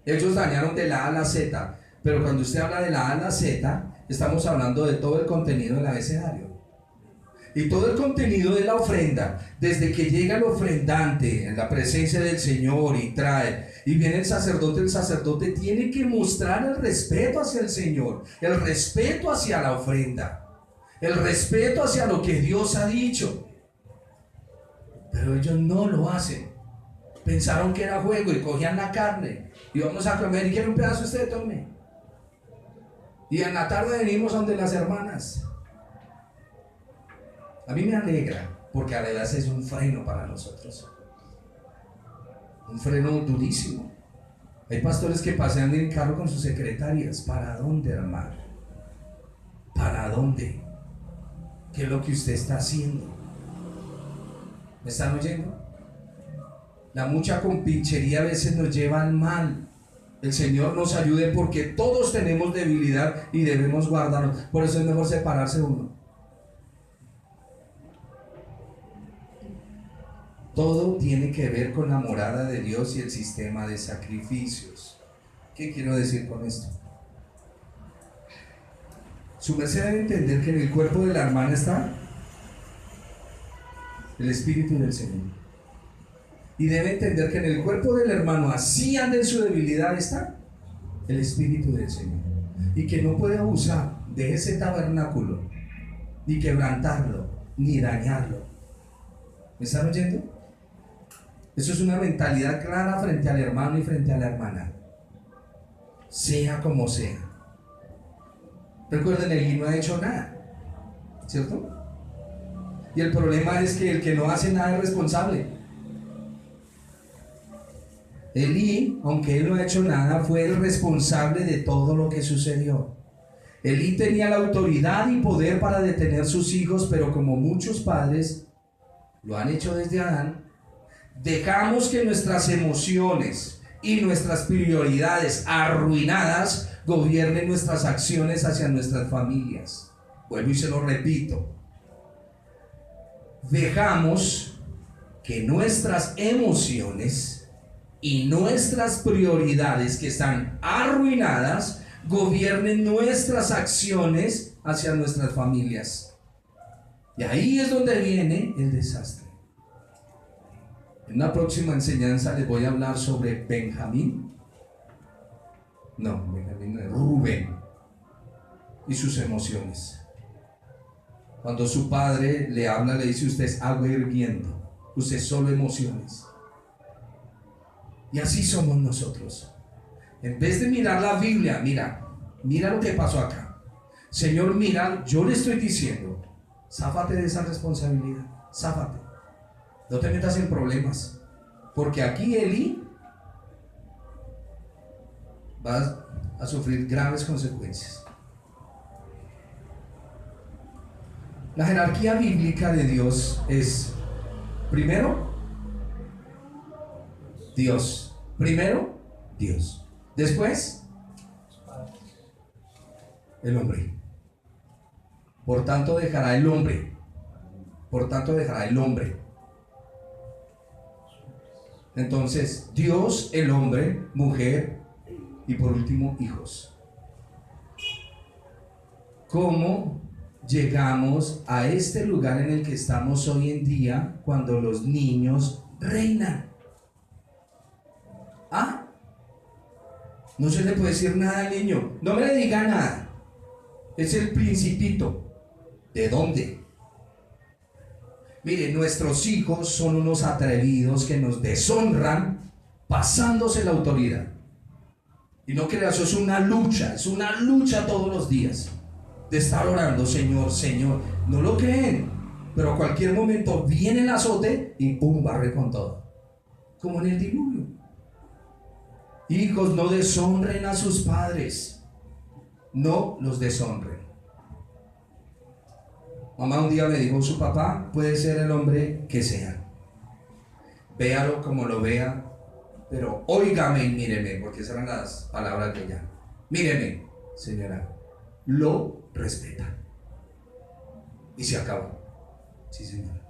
Ellos dañaron de la A a la Z, pero cuando usted habla de la A a la Z, estamos hablando de todo el contenido del abecedario. Y todo el contenido de la ofrenda, desde que llega el ofrendante en la presencia del Señor y trae, y viene el sacerdote tiene que mostrar el respeto hacia el Señor, el respeto hacia la ofrenda, el respeto hacia lo que Dios ha dicho. Pero ellos no lo hacen. Pensaron que era juego y cogían la carne y vamos a comer y quiere un pedazo, usted tome. Y en la tarde venimos donde las hermanas. A mí me alegra porque a la vez es un freno para nosotros, un freno durísimo. Hay pastores que pasean en carro con sus secretarias. ¿Para dónde, hermano? ¿Para dónde? ¿Qué es lo que usted está haciendo? ¿Me están oyendo? La mucha compinchería a veces nos lleva al mal. El Señor nos ayude porque todos tenemos debilidad y debemos guardarnos. Por eso es mejor separarse uno. Todo tiene que ver con la morada de Dios y el sistema de sacrificios. ¿Qué quiero decir con esto? Su merced debe entender que en el cuerpo de la hermana está el Espíritu del Señor. Y debe entender que en el cuerpo del hermano, así anda en su debilidad, está el Espíritu del Señor. Y que no puede abusar de ese tabernáculo, ni quebrantarlo, ni dañarlo. ¿Me están oyendo? Eso es una mentalidad clara frente al hermano y frente a la hermana. Sea como sea. Recuerden, Elí no ha hecho nada, ¿cierto? Y el problema es que el que no hace nada es responsable. Elí, aunque él no ha hecho nada, fue el responsable de todo lo que sucedió. Elí tenía la autoridad y poder para detener sus hijos, pero como muchos padres lo han hecho desde Adán, dejamos que nuestras emociones y nuestras prioridades arruinadas gobiernen nuestras acciones hacia nuestras familias. Vuelvo y se lo repito. Dejamos que nuestras emociones y nuestras prioridades que están arruinadas gobiernen nuestras acciones hacia nuestras familias. Y ahí es donde viene el desastre. En una próxima enseñanza les voy a hablar sobre Benjamín. No, Benjamín no, Rubén y sus emociones. Cuando su padre le habla, le dice: usted es agua hirviendo, usted es solo emociones. Y así somos nosotros. En vez de mirar la Biblia, mira lo que pasó acá. Señor, mira, yo le estoy diciendo, záfate de esa responsabilidad, záfate. No te metas en problemas, porque aquí Elí va a sufrir graves consecuencias. La jerarquía bíblica de Dios es Primero, Dios. Primero, Dios. Después, el hombre. Por tanto dejará el hombre. Por tanto dejará el hombre. Entonces, Dios, el hombre, mujer y por último, hijos. ¿Cómo llegamos a este lugar en el que estamos hoy en día cuando los niños reinan? ¿Ah? No se le puede decir nada al niño. No me le diga nada. Es el principito. ¿De dónde? Mire, nuestros hijos son unos atrevidos que nos deshonran pasándose la autoridad. Y no creas, eso es una lucha todos los días de estar orando, Señor, Señor. No lo creen, pero a cualquier momento viene el azote y pum, barre con todo. Como en el diluvio. Hijos, no deshonren a sus padres. No los deshonren. Mamá un día me dijo, su papá puede ser el hombre que sea. Véalo como lo vea, pero óigame y míreme, porque esas eran las palabras de ella. Míreme, señora, lo respeta. Y se acabó. Sí, señora.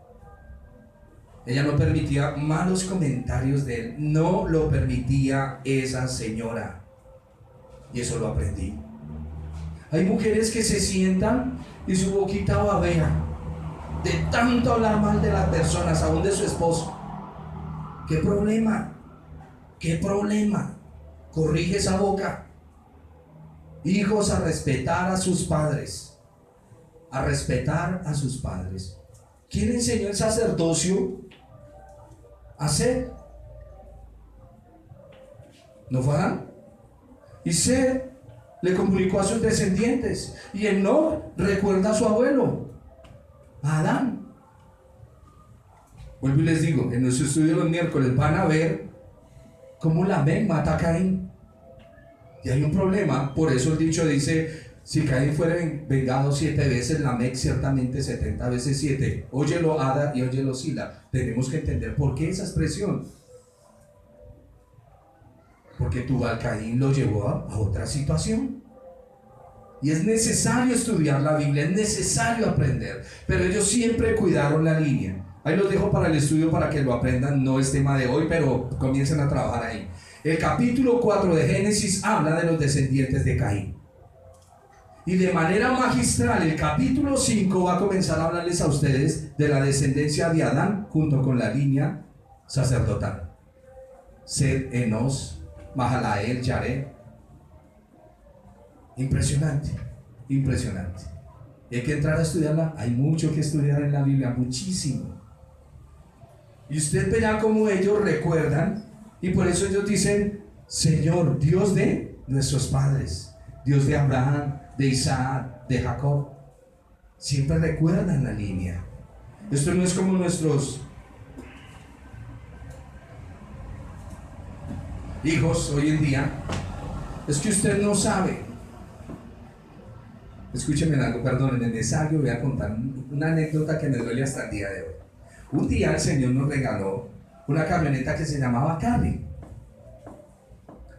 Ella no permitía malos comentarios de él. No lo permitía esa señora. Y eso lo aprendí. Hay mujeres que se sientan y su boquita babea de tanto hablar mal de las personas, aún de su esposo. ¿Qué problema? ¿Qué problema? Corrige esa boca. Hijos, a respetar a sus padres. A respetar a sus padres. ¿Quién enseñó el sacerdocio a hacer? ¿No fue Adán? Y Seth le comunicó a sus descendientes. Y Enoc recuerda a su abuelo, a Adán. Vuelvo y les digo, en nuestro estudio de los miércoles van a ver cómo Lamec mata a Caín. Y hay un problema, por eso el dicho dice, si Caín fuera vengado 7 veces, Lamec ciertamente 70 veces 7. Óyelo Ada y óyelo Sila. Tenemos que entender por qué esa expresión. Porque Tubal Caín lo llevó a otra situación. Y es necesario estudiar la Biblia, es necesario aprender. Pero ellos siempre cuidaron la línea. Ahí los dejo para el estudio para que lo aprendan, no es tema de hoy, pero comiencen a trabajar ahí. El capítulo 4 de Génesis habla de los descendientes de Caín. Y de manera magistral, el capítulo 5 va a comenzar a hablarles a ustedes de la descendencia de Adán junto con la línea sacerdotal. Seth, Enos, Mahalael, Jared. Impresionante, impresionante. Y hay que entrar a estudiarla. Hay mucho que estudiar en la Biblia, muchísimo. Y usted verá cómo ellos recuerdan, y por eso ellos dicen, Señor, Dios de nuestros padres, Dios de Abraham, de Isaac, de Jacob. Siempre recuerdan la línea. Esto no es como nuestros hijos hoy en día. Es que usted no sabe. Escúcheme algo, perdón, en el ensayo voy a contar una anécdota que me duele hasta el día de hoy. Un día el Señor nos regaló una camioneta que se llamaba Carly.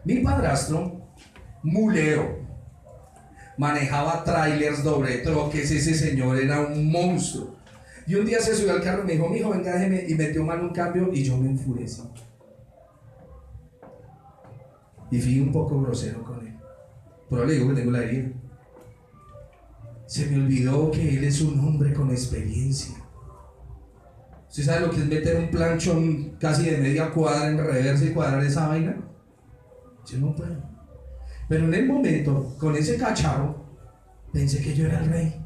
Mi padrastro, mulero, manejaba trailers, doble troques, ese señor era un monstruo. Y un día se subió al carro y me dijo, mijo, venga, déjeme, y metió mal un cambio y yo me enfurecí. Y fui un poco grosero con él. Pero le digo que tengo la herida. Se me olvidó que él es un hombre con experiencia. ¿Usted sabe lo que es meter un planchón casi de media cuadra en reversa y cuadrar esa vaina? Yo no puedo. Pero en el momento, con ese cacharro, pensé que yo era el rey.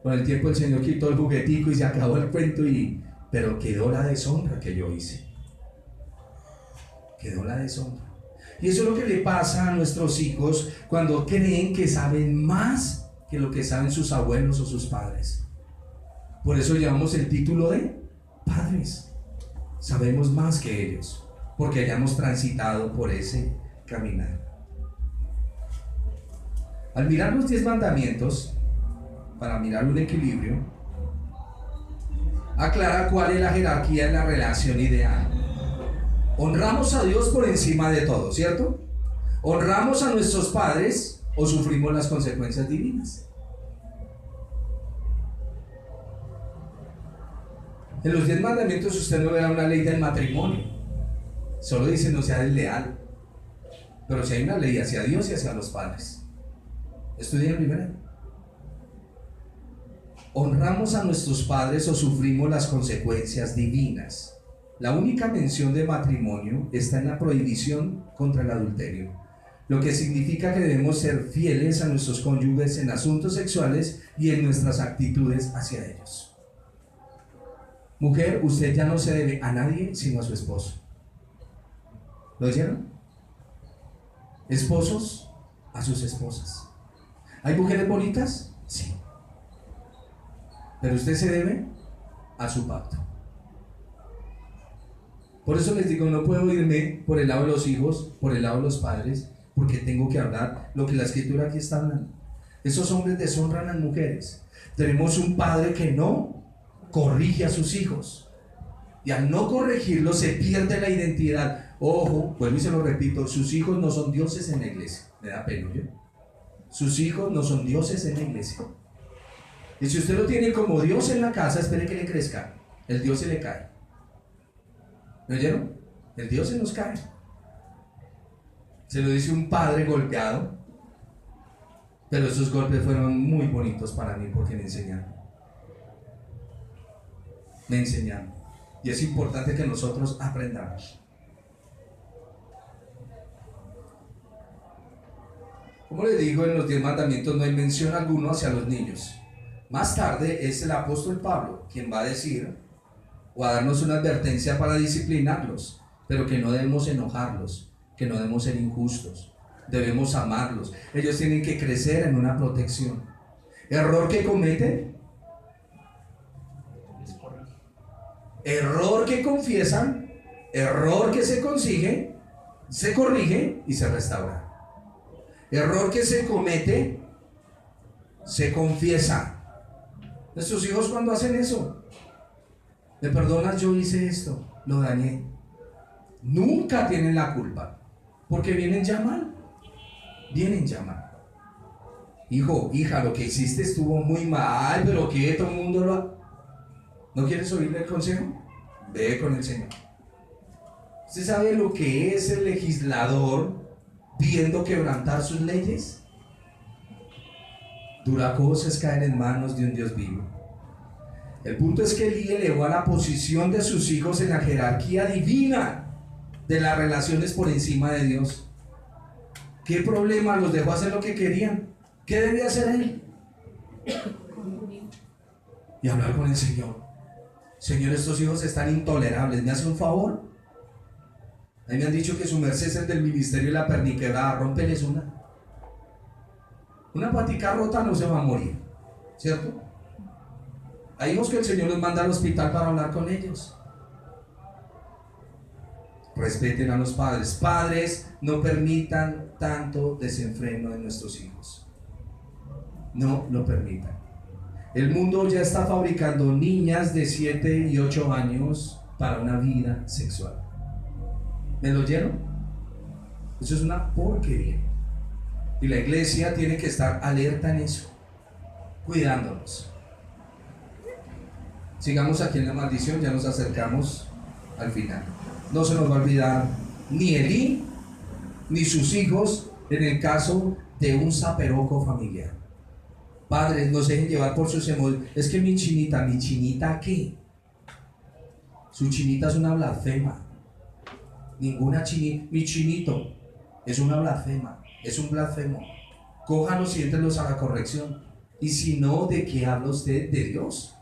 Con el tiempo el Señor quitó el juguetico y se acabó el cuento, pero quedó la deshonra que yo hice. Quedó la deshonra. Y eso es lo que le pasa a nuestros hijos cuando creen que saben más que lo que saben sus abuelos o sus padres. Por eso llevamos el título de padres. Sabemos más que ellos, porque hayamos transitado por ese caminar. Al mirar los 10 mandamientos, para mirar un equilibrio, aclara cuál es la jerarquía en la relación ideal. Honramos a Dios por encima de todo, ¿cierto? ¿Honramos a nuestros padres o sufrimos las consecuencias divinas? En los 10 mandamientos usted no verá una ley del matrimonio. Solo dice no sea desleal. Pero si hay una ley hacia Dios y hacia los padres. Estudia primero. ¿Honramos a nuestros padres o sufrimos las consecuencias divinas? La única mención de matrimonio está en la prohibición contra el adulterio, lo que significa que debemos ser fieles a nuestros cónyuges en asuntos sexuales y en nuestras actitudes hacia ellos. Mujer, usted ya no se debe a nadie sino a su esposo. ¿Lo oyeron? Esposos a sus esposas. ¿Hay mujeres bonitas? Sí. Pero usted se debe a su pacto. Por eso les digo, no puedo irme por el lado de los hijos, por el lado de los padres, porque tengo que hablar lo que la escritura aquí está hablando. Esos hombres deshonran a las mujeres. Tenemos un padre que no corrige a sus hijos, y al no corregirlos se pierde la identidad. Ojo, vuelvo y se lo repito, sus hijos no son dioses en la iglesia. Me da pena, ¿yo? Sus hijos no son dioses en la iglesia. Y si usted lo tiene como Dios en la casa, espere que le crezca. El Dios se le cae. ¿Me oyeron? El Dios se nos cae. Se lo dice un padre golpeado, pero esos golpes fueron muy bonitos para mí porque me enseñaron. Me enseñaron. Y es importante que nosotros aprendamos. Como les digo, en los 10 mandamientos no hay mención alguna hacia los niños. Más tarde es el apóstol Pablo quien va a decir o a darnos una advertencia para disciplinarlos, pero que no debemos enojarlos, que no debemos ser injustos, debemos amarlos. Ellos tienen que crecer en una protección. Error que cometen, error que confiesan, error que se consigue, se corrige y se restaura. Error que se comete, se confiesa. Nuestros hijos cuando hacen eso, me perdonas, yo hice esto, lo dañé. Nunca tienen la culpa, porque vienen ya mal. Vienen ya mal. Hijo, hija, lo que hiciste estuvo muy mal, pero que todo el mundo lo ha... ¿No quieres oírle el consejo? Ve con el Señor. ¿Usted sabe lo que es el legislador viendo quebrantar sus leyes? Dura cosa es caer en manos de un Dios vivo. El punto es que Elí elevó a la posición de sus hijos en la jerarquía divina de las relaciones por encima de Dios. ¿Qué problema? Los dejó hacer lo que querían. ¿Qué debía hacer él? Y hablar con el Señor. Señor, estos hijos están intolerables, ¿me hace un favor? A mí me han dicho que su merced es el del ministerio de la perniquebrada, rómpeles una. Una patica rota no se va a morir, ¿cierto? Hay hijos que el Señor los manda al hospital para hablar con ellos. Respeten a los padres. Padres, no permitan tanto desenfreno en nuestros hijos. No lo permitan. El mundo ya está fabricando niñas de 7 y 8 años para una vida sexual. ¿Me lo oyeron? Eso es una porquería. Y la iglesia tiene que estar alerta en eso, cuidándonos. Sigamos aquí en la maldición, ya nos acercamos al final. No se nos va a olvidar ni Elí ni sus hijos en el caso de un zaperoco familiar. Padres, no se dejen llevar por sus emociones. Es que mi chinita, ¿qué? Su chinita es una blasfema. Ninguna chinita, mi chinito es una blasfema, es un blasfemo. Cójalos y éntrenlos a la corrección. Y si no, ¿de qué habla usted? ¿De Dios?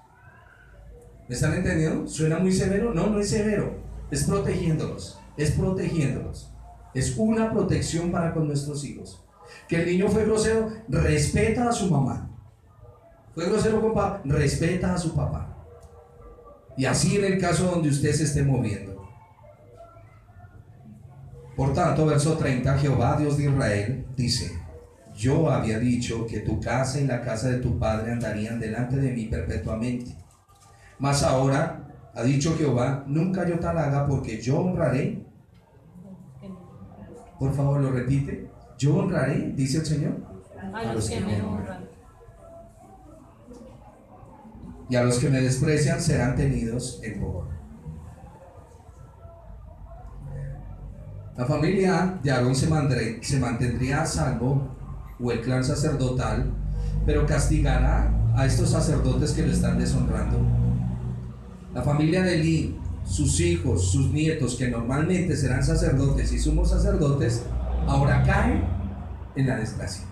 ¿Me están entendiendo? ¿Suena muy severo? No, no es severo. Es protegiéndolos. Es protegiéndolos. Es una protección para con nuestros hijos. Que el niño fue grosero, respeta a su mamá. Fue grosero con papá, respeta a su papá. Y así en el caso donde usted se esté moviendo. Por tanto, verso 30, Jehová Dios de Israel dice: yo había dicho que tu casa y la casa de tu padre andarían delante de mí perpetuamente. Mas ahora, ha dicho Jehová, nunca yo tal haga, porque yo honraré. Por favor, lo repite. Yo honraré, dice el Señor, A los que me honran. y a los que me desprecian serán tenidos en poco. La familia de Aarón se mantendría a salvo, o el clan sacerdotal, pero castigará a estos sacerdotes que lo están deshonrando. La familia de Elí, sus hijos, sus nietos, que normalmente serán sacerdotes y sumos sacerdotes, ahora caen en la desgracia.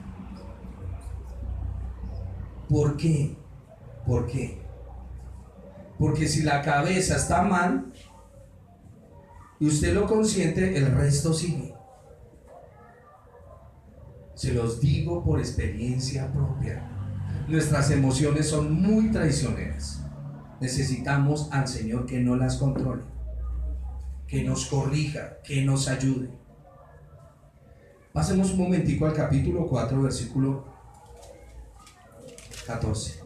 ¿Por qué? ¿Por qué? Porque si la cabeza está mal y usted lo consiente, el resto sigue. Se los digo por experiencia propia. Nuestras emociones son muy traicioneras. Necesitamos al Señor que no las controle, que nos corrija, que nos ayude. Pasemos un momentico al capítulo 4, versículo 14.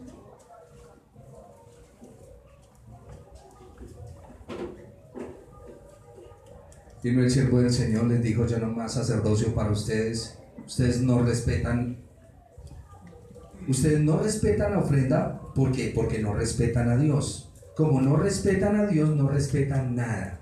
Vino el siervo del Señor, les dijo: yo no más sacerdocio para ustedes. Ustedes no respetan la ofrenda. ¿Por qué? Porque no respetan a Dios. Como no respetan a Dios, no respetan nada.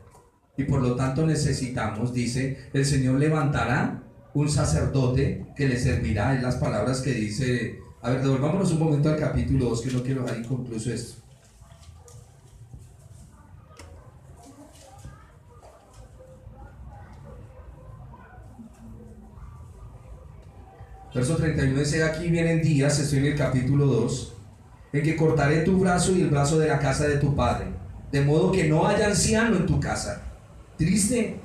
Y por lo tanto necesitamos, dice, el Señor levantará un sacerdote que le servirá. En las palabras que dice. A ver, devolvámonos un momento al capítulo 2, que no quiero dejar inconcluso esto. Verso 31 dice: aquí vienen días, estoy en el capítulo 2, en que cortaré tu brazo y el brazo de la casa de tu padre, de modo que no haya anciano en tu casa. Triste,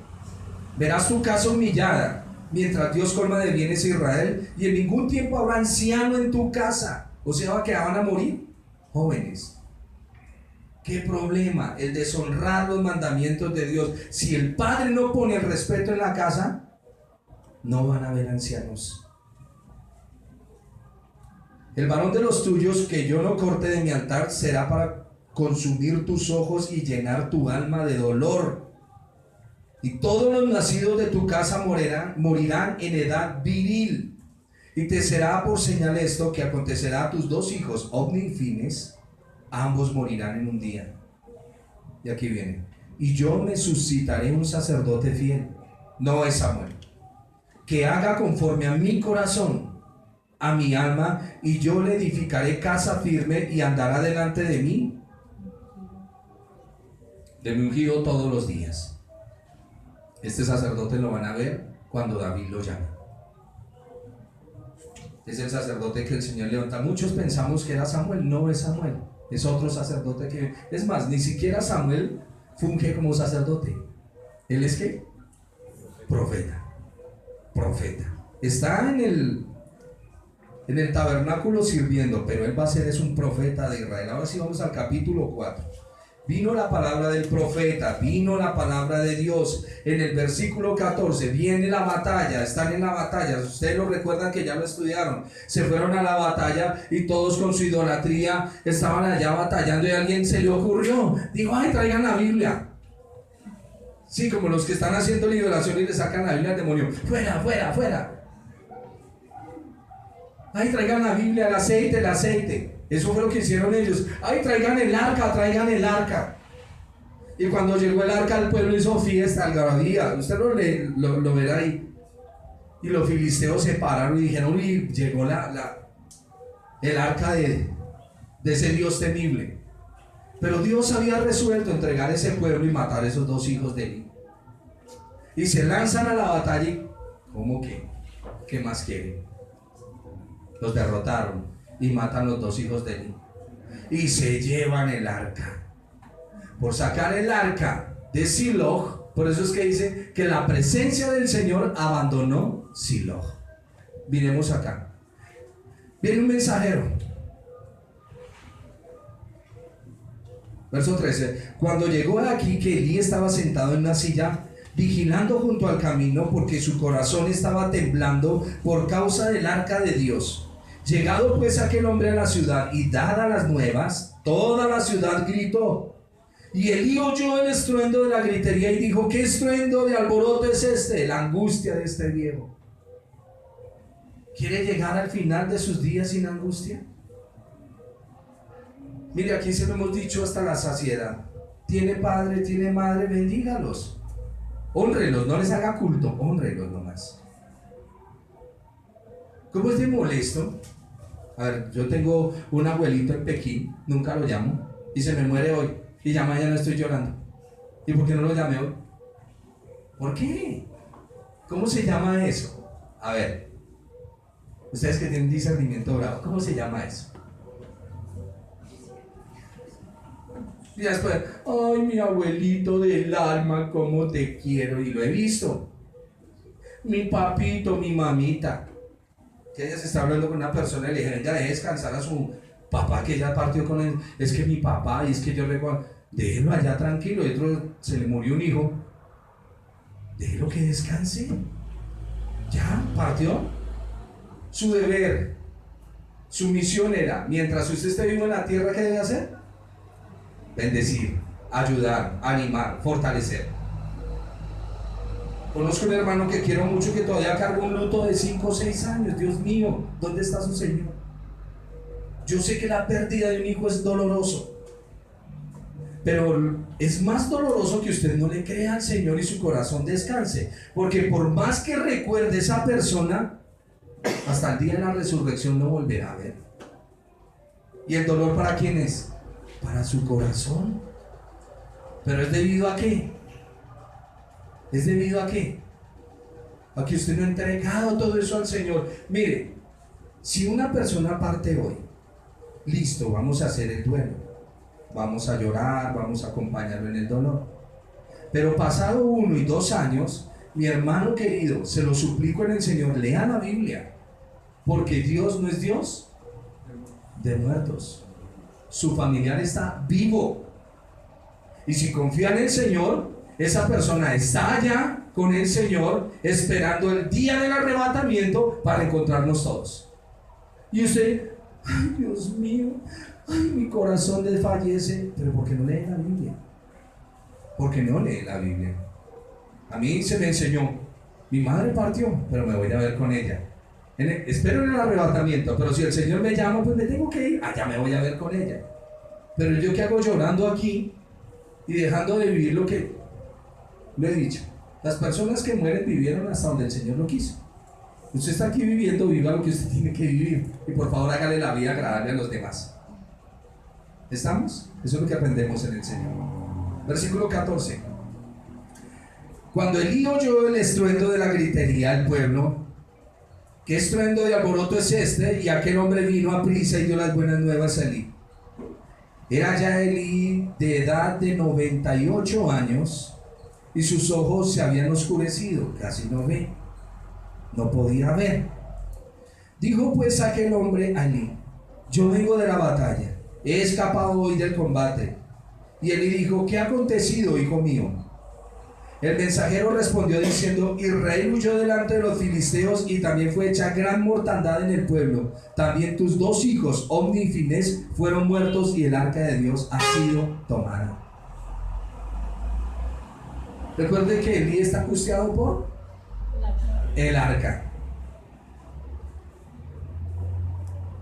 verás tu casa humillada, mientras Dios colma de bienes a Israel, y en ningún tiempo habrá anciano en tu casa. O sea, que van a morir jóvenes. ¿Qué problema? El deshonrar los mandamientos de Dios. Si el padre no pone el respeto en la casa, no van a haber ancianos. El varón de los tuyos que yo no corte de mi altar será para consumir tus ojos y llenar tu alma de dolor. Y todos los nacidos de tu casa morirán en edad viril. Y te será por señal esto, que acontecerá a tus dos hijos, Ofni y Fines, ambos morirán en un día. Y aquí viene: y yo me suscitaré un sacerdote fiel, no es Samuel, que haga conforme a mi corazón, a mi alma, y yo le edificaré casa firme y andará delante de mí, de mi ungido todos los días. Este sacerdote lo van a ver cuando David lo llama. Es el sacerdote que el Señor levanta. Muchos pensamos que era Samuel. No es Samuel, es otro sacerdote que, es más, ni siquiera Samuel funge como sacerdote. Él es ¿qué? Profeta. Está en el tabernáculo sirviendo, pero él va a ser es un profeta de Israel. Ahora sí vamos al capítulo 4. Vino la palabra del profeta, vino la palabra de Dios. En el versículo 14 viene la batalla, están en la batalla. Ustedes lo recuerdan que ya lo estudiaron. Se fueron a la batalla y todos con su idolatría estaban allá batallando, y a alguien se le ocurrió, dijo: ay, traigan la Biblia. Sí, como los que están haciendo la idolatración y le sacan la Biblia al demonio. Fuera, fuera, fuera. Ay, traigan la Biblia, el aceite. Eso fue lo que hicieron ellos. Ay, traigan el arca. Y cuando llegó el arca, el pueblo hizo fiesta, algarabía. Usted lo verá ahí. Y los filisteos se pararon y dijeron: uy, llegó el arca de ese Dios temible. Pero Dios había resuelto entregar ese pueblo y matar a esos dos hijos de Eli. Y se lanzan a la batalla y, ¿cómo que? ¿Qué más quieren? Los derrotaron y matan los dos hijos de Eli. Y se llevan el arca. Por sacar el arca de Silo, por eso es que dice que la presencia del Señor abandonó Silo. Miremos acá. Viene un mensajero. Verso 13. Cuando llegó aquí, que Elí estaba sentado en una silla, vigilando junto al camino, porque su corazón estaba temblando por causa del arca de Dios. Llegado pues aquel hombre a la ciudad y dadas las nuevas, Toda la ciudad gritó. Y Elí oyó el estruendo de la gritería y dijo: ¿qué estruendo de alboroto es este? La angustia de este viejo. ¿Quiere llegar al final de sus días sin angustia? Mire, aquí se lo hemos dicho hasta la saciedad. Tiene padre, tiene madre, bendígalos. Hónrelos, no les haga culto, hónrelos nomás. ¿Cómo es de molesto? A ver, yo tengo un abuelito en Pekín, nunca lo llamo, y se me muere hoy, y ya mañana estoy llorando. ¿Y por qué no lo llamé hoy? ¿Por qué? ¿Cómo se llama eso? A ver, ustedes que tienen discernimiento bravo, ¿cómo se llama eso? Y después, ay, mi abuelito del alma, cómo te quiero, y lo he visto. Mi papito, mi mamita. Que ella se está hablando con una persona y le dije: venga, deje descansar a su papá, que ella partió con él. Es que mi papá, y es que yo le digo: déjelo allá tranquilo. Y otro, se le murió un hijo. Déjelo que descanse. Ya, partió. Su deber, su misión era, mientras usted esté vivo en la tierra, ¿qué debe hacer? Bendecir, ayudar, animar, fortalecer. Conozco un hermano que quiero mucho que todavía carga un luto de 5 o 6 años. Dios mío, ¿dónde está su Señor? Yo sé que la pérdida de un hijo es doloroso, pero es más doloroso que usted no le crea al Señor y su corazón descanse, porque por más que recuerde esa persona, hasta el día de la resurrección no volverá a ver. ¿Y el dolor para quién es? Para su corazón. ¿Pero es debido a qué? ¿Es debido a qué? A que usted no ha entregado todo eso al Señor. Mire, si una persona parte hoy, listo, vamos a hacer el duelo, vamos a llorar, vamos a acompañarlo en el dolor. Pero pasado 1 y 2 años, mi hermano querido, se lo suplico en el Señor, lea la Biblia, porque Dios no es Dios de muertos. Su familiar está vivo, y si confía en el Señor, esa persona está allá con el Señor esperando el día del arrebatamiento para encontrarnos todos. Y usted, ay, Dios mío, ay, mi corazón desfallece. Pero ¿por qué no lee la Biblia? ¿Por qué no lee la Biblia? A mí se me enseñó, mi madre partió, pero me voy a ver con ella. Espero en el arrebatamiento, pero si el Señor me llama, pues me tengo que ir, allá me voy a ver con ella. Pero yo, ¿qué hago llorando aquí y dejando de vivir lo que le he dicho? Las personas que mueren vivieron hasta donde el Señor lo quiso. Usted está aquí viviendo, viva lo que usted tiene que vivir, y por favor hágale la vida agradable a los demás. ¿Estamos? Eso es lo que aprendemos en el Señor. Versículo 14. Cuando Elí oyó el estruendo de la gritería del pueblo, ¿qué estruendo de alboroto es este? Y aquel hombre vino a prisa y dio las buenas nuevas a Elí. Era ya Elí de edad de 98 años y sus ojos se habían oscurecido, casi no ve, no podía ver. Dijo pues aquel hombre a Elí: yo vengo de la batalla, he escapado hoy del combate. Y Elí dijo: ¿qué ha acontecido, hijo mío? El mensajero respondió diciendo: Israel huyó delante de los filisteos y también fue hecha gran mortandad en el pueblo. También tus 2 hijos, Omni y Finés, fueron muertos y el arca de Dios ha sido tomada. Recuerde que Elí está angustiado por el arca.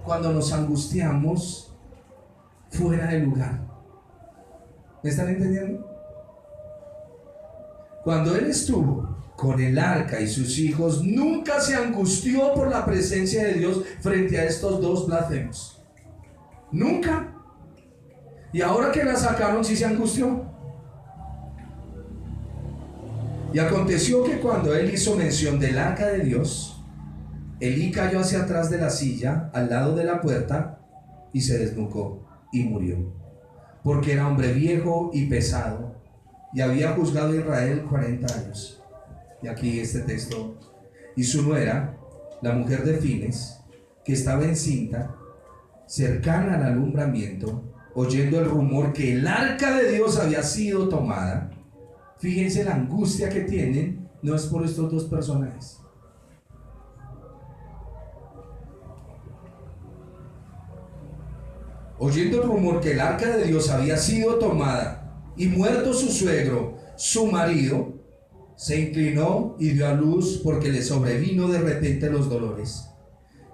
Cuando nos angustiamos fuera del lugar, ¿me están entendiendo? Cuando él estuvo con el arca y sus hijos, nunca se angustió por la presencia de Dios frente a estos 2 blasfemos. Nunca. Y ahora que la sacaron, sí se angustió. Y aconteció que cuando él hizo mención del arca de Dios, Elí cayó hacia atrás de la silla, al lado de la puerta, y se desnucó y murió, porque era hombre viejo y pesado, y había juzgado a Israel 40 años. Y aquí este texto: y su nuera, la mujer de Fines, que estaba encinta, cercana al alumbramiento, oyendo el rumor que el arca de Dios había sido tomada. Fíjense la angustia que tienen, no es por estos 2 personajes. oyendo el rumor que el arca de Dios había sido tomada y muerto su suegro, su marido, se inclinó y dio a luz porque le sobrevino de repente los dolores.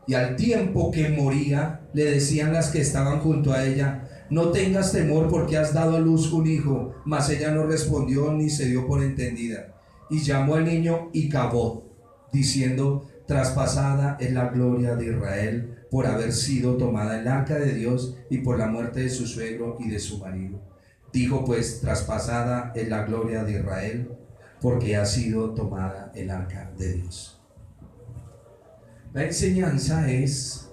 Y al tiempo que moría, le decían las que estaban junto a ella: no tengas temor, porque has dado a luz un hijo. Mas ella no respondió ni se dio por entendida. Y llamó al niño Icabod, diciendo: traspasada es la gloria de Israel por haber sido tomada el arca de Dios y por la muerte de su suegro y de su marido. Dijo pues: traspasada es la gloria de Israel porque ha sido tomada el arca de Dios. La enseñanza es,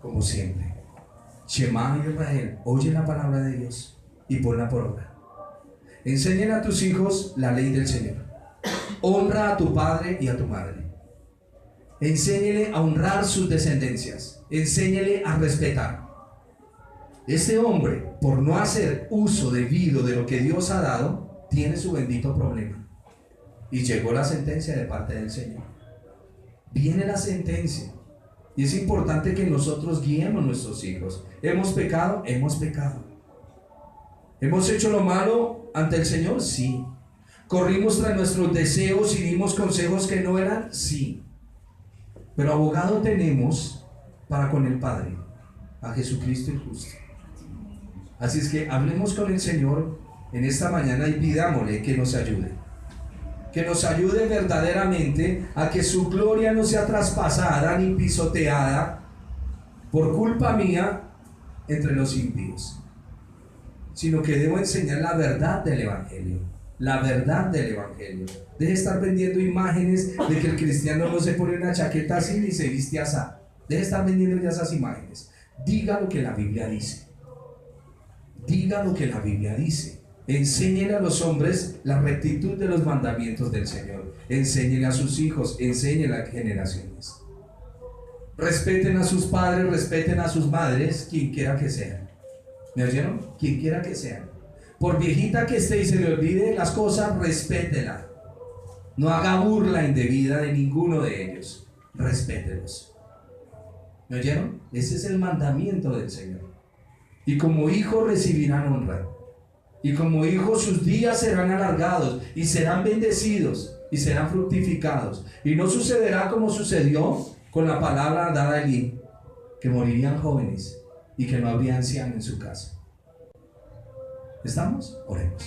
como siempre: Shema Israel, oye la palabra de Dios y ponla por obra. Enseñen a tus hijos la ley del Señor. Honra a tu padre y a tu madre. Enséñele a honrar sus descendencias. Enséñele a respetar. Este hombre, por no hacer uso debido de lo que Dios ha dado, tiene su bendito problema. Y llegó la sentencia de parte del Señor. Viene la sentencia. Y es importante que nosotros guiemos a nuestros hijos. ¿Hemos pecado? Hemos pecado. ¿Hemos hecho lo malo ante el Señor? Sí. ¿Corrimos tras nuestros deseos y dimos consejos que no eran? Sí. Pero abogado tenemos para con el Padre, a Jesucristo el justo. Así es que hablemos con el Señor en esta mañana y pidámosle que nos ayude. Que nos ayude verdaderamente a que su gloria no sea traspasada ni pisoteada por culpa mía entre los impíos, sino que debo enseñar la verdad del Evangelio. La verdad del Evangelio. Deje de estar vendiendo imágenes de que el cristiano no se pone una chaqueta así ni se viste así. Deje de estar vendiendo ya esas imágenes. Diga lo que la Biblia dice. Diga lo que la Biblia dice. Enséñele a los hombres la rectitud de los mandamientos del Señor. Enséñele a sus hijos, enséñele a las generaciones. Respeten a sus padres, respeten a sus madres, quien quiera que sean. ¿Me oyeron? Quien quiera que sean. Por viejita que esté y se le olvide las cosas, respétela. No haga burla indebida de ninguno de ellos. Respételos. ¿Me oyeron? Ese es el mandamiento del Señor. Y como hijos recibirán honra. Y como hijos sus días serán alargados y serán bendecidos y serán fructificados. Y no sucederá como sucedió con la palabra dada a Elí, que morirían jóvenes y que no habría anciano en su casa. ¿Estamos? Oremos.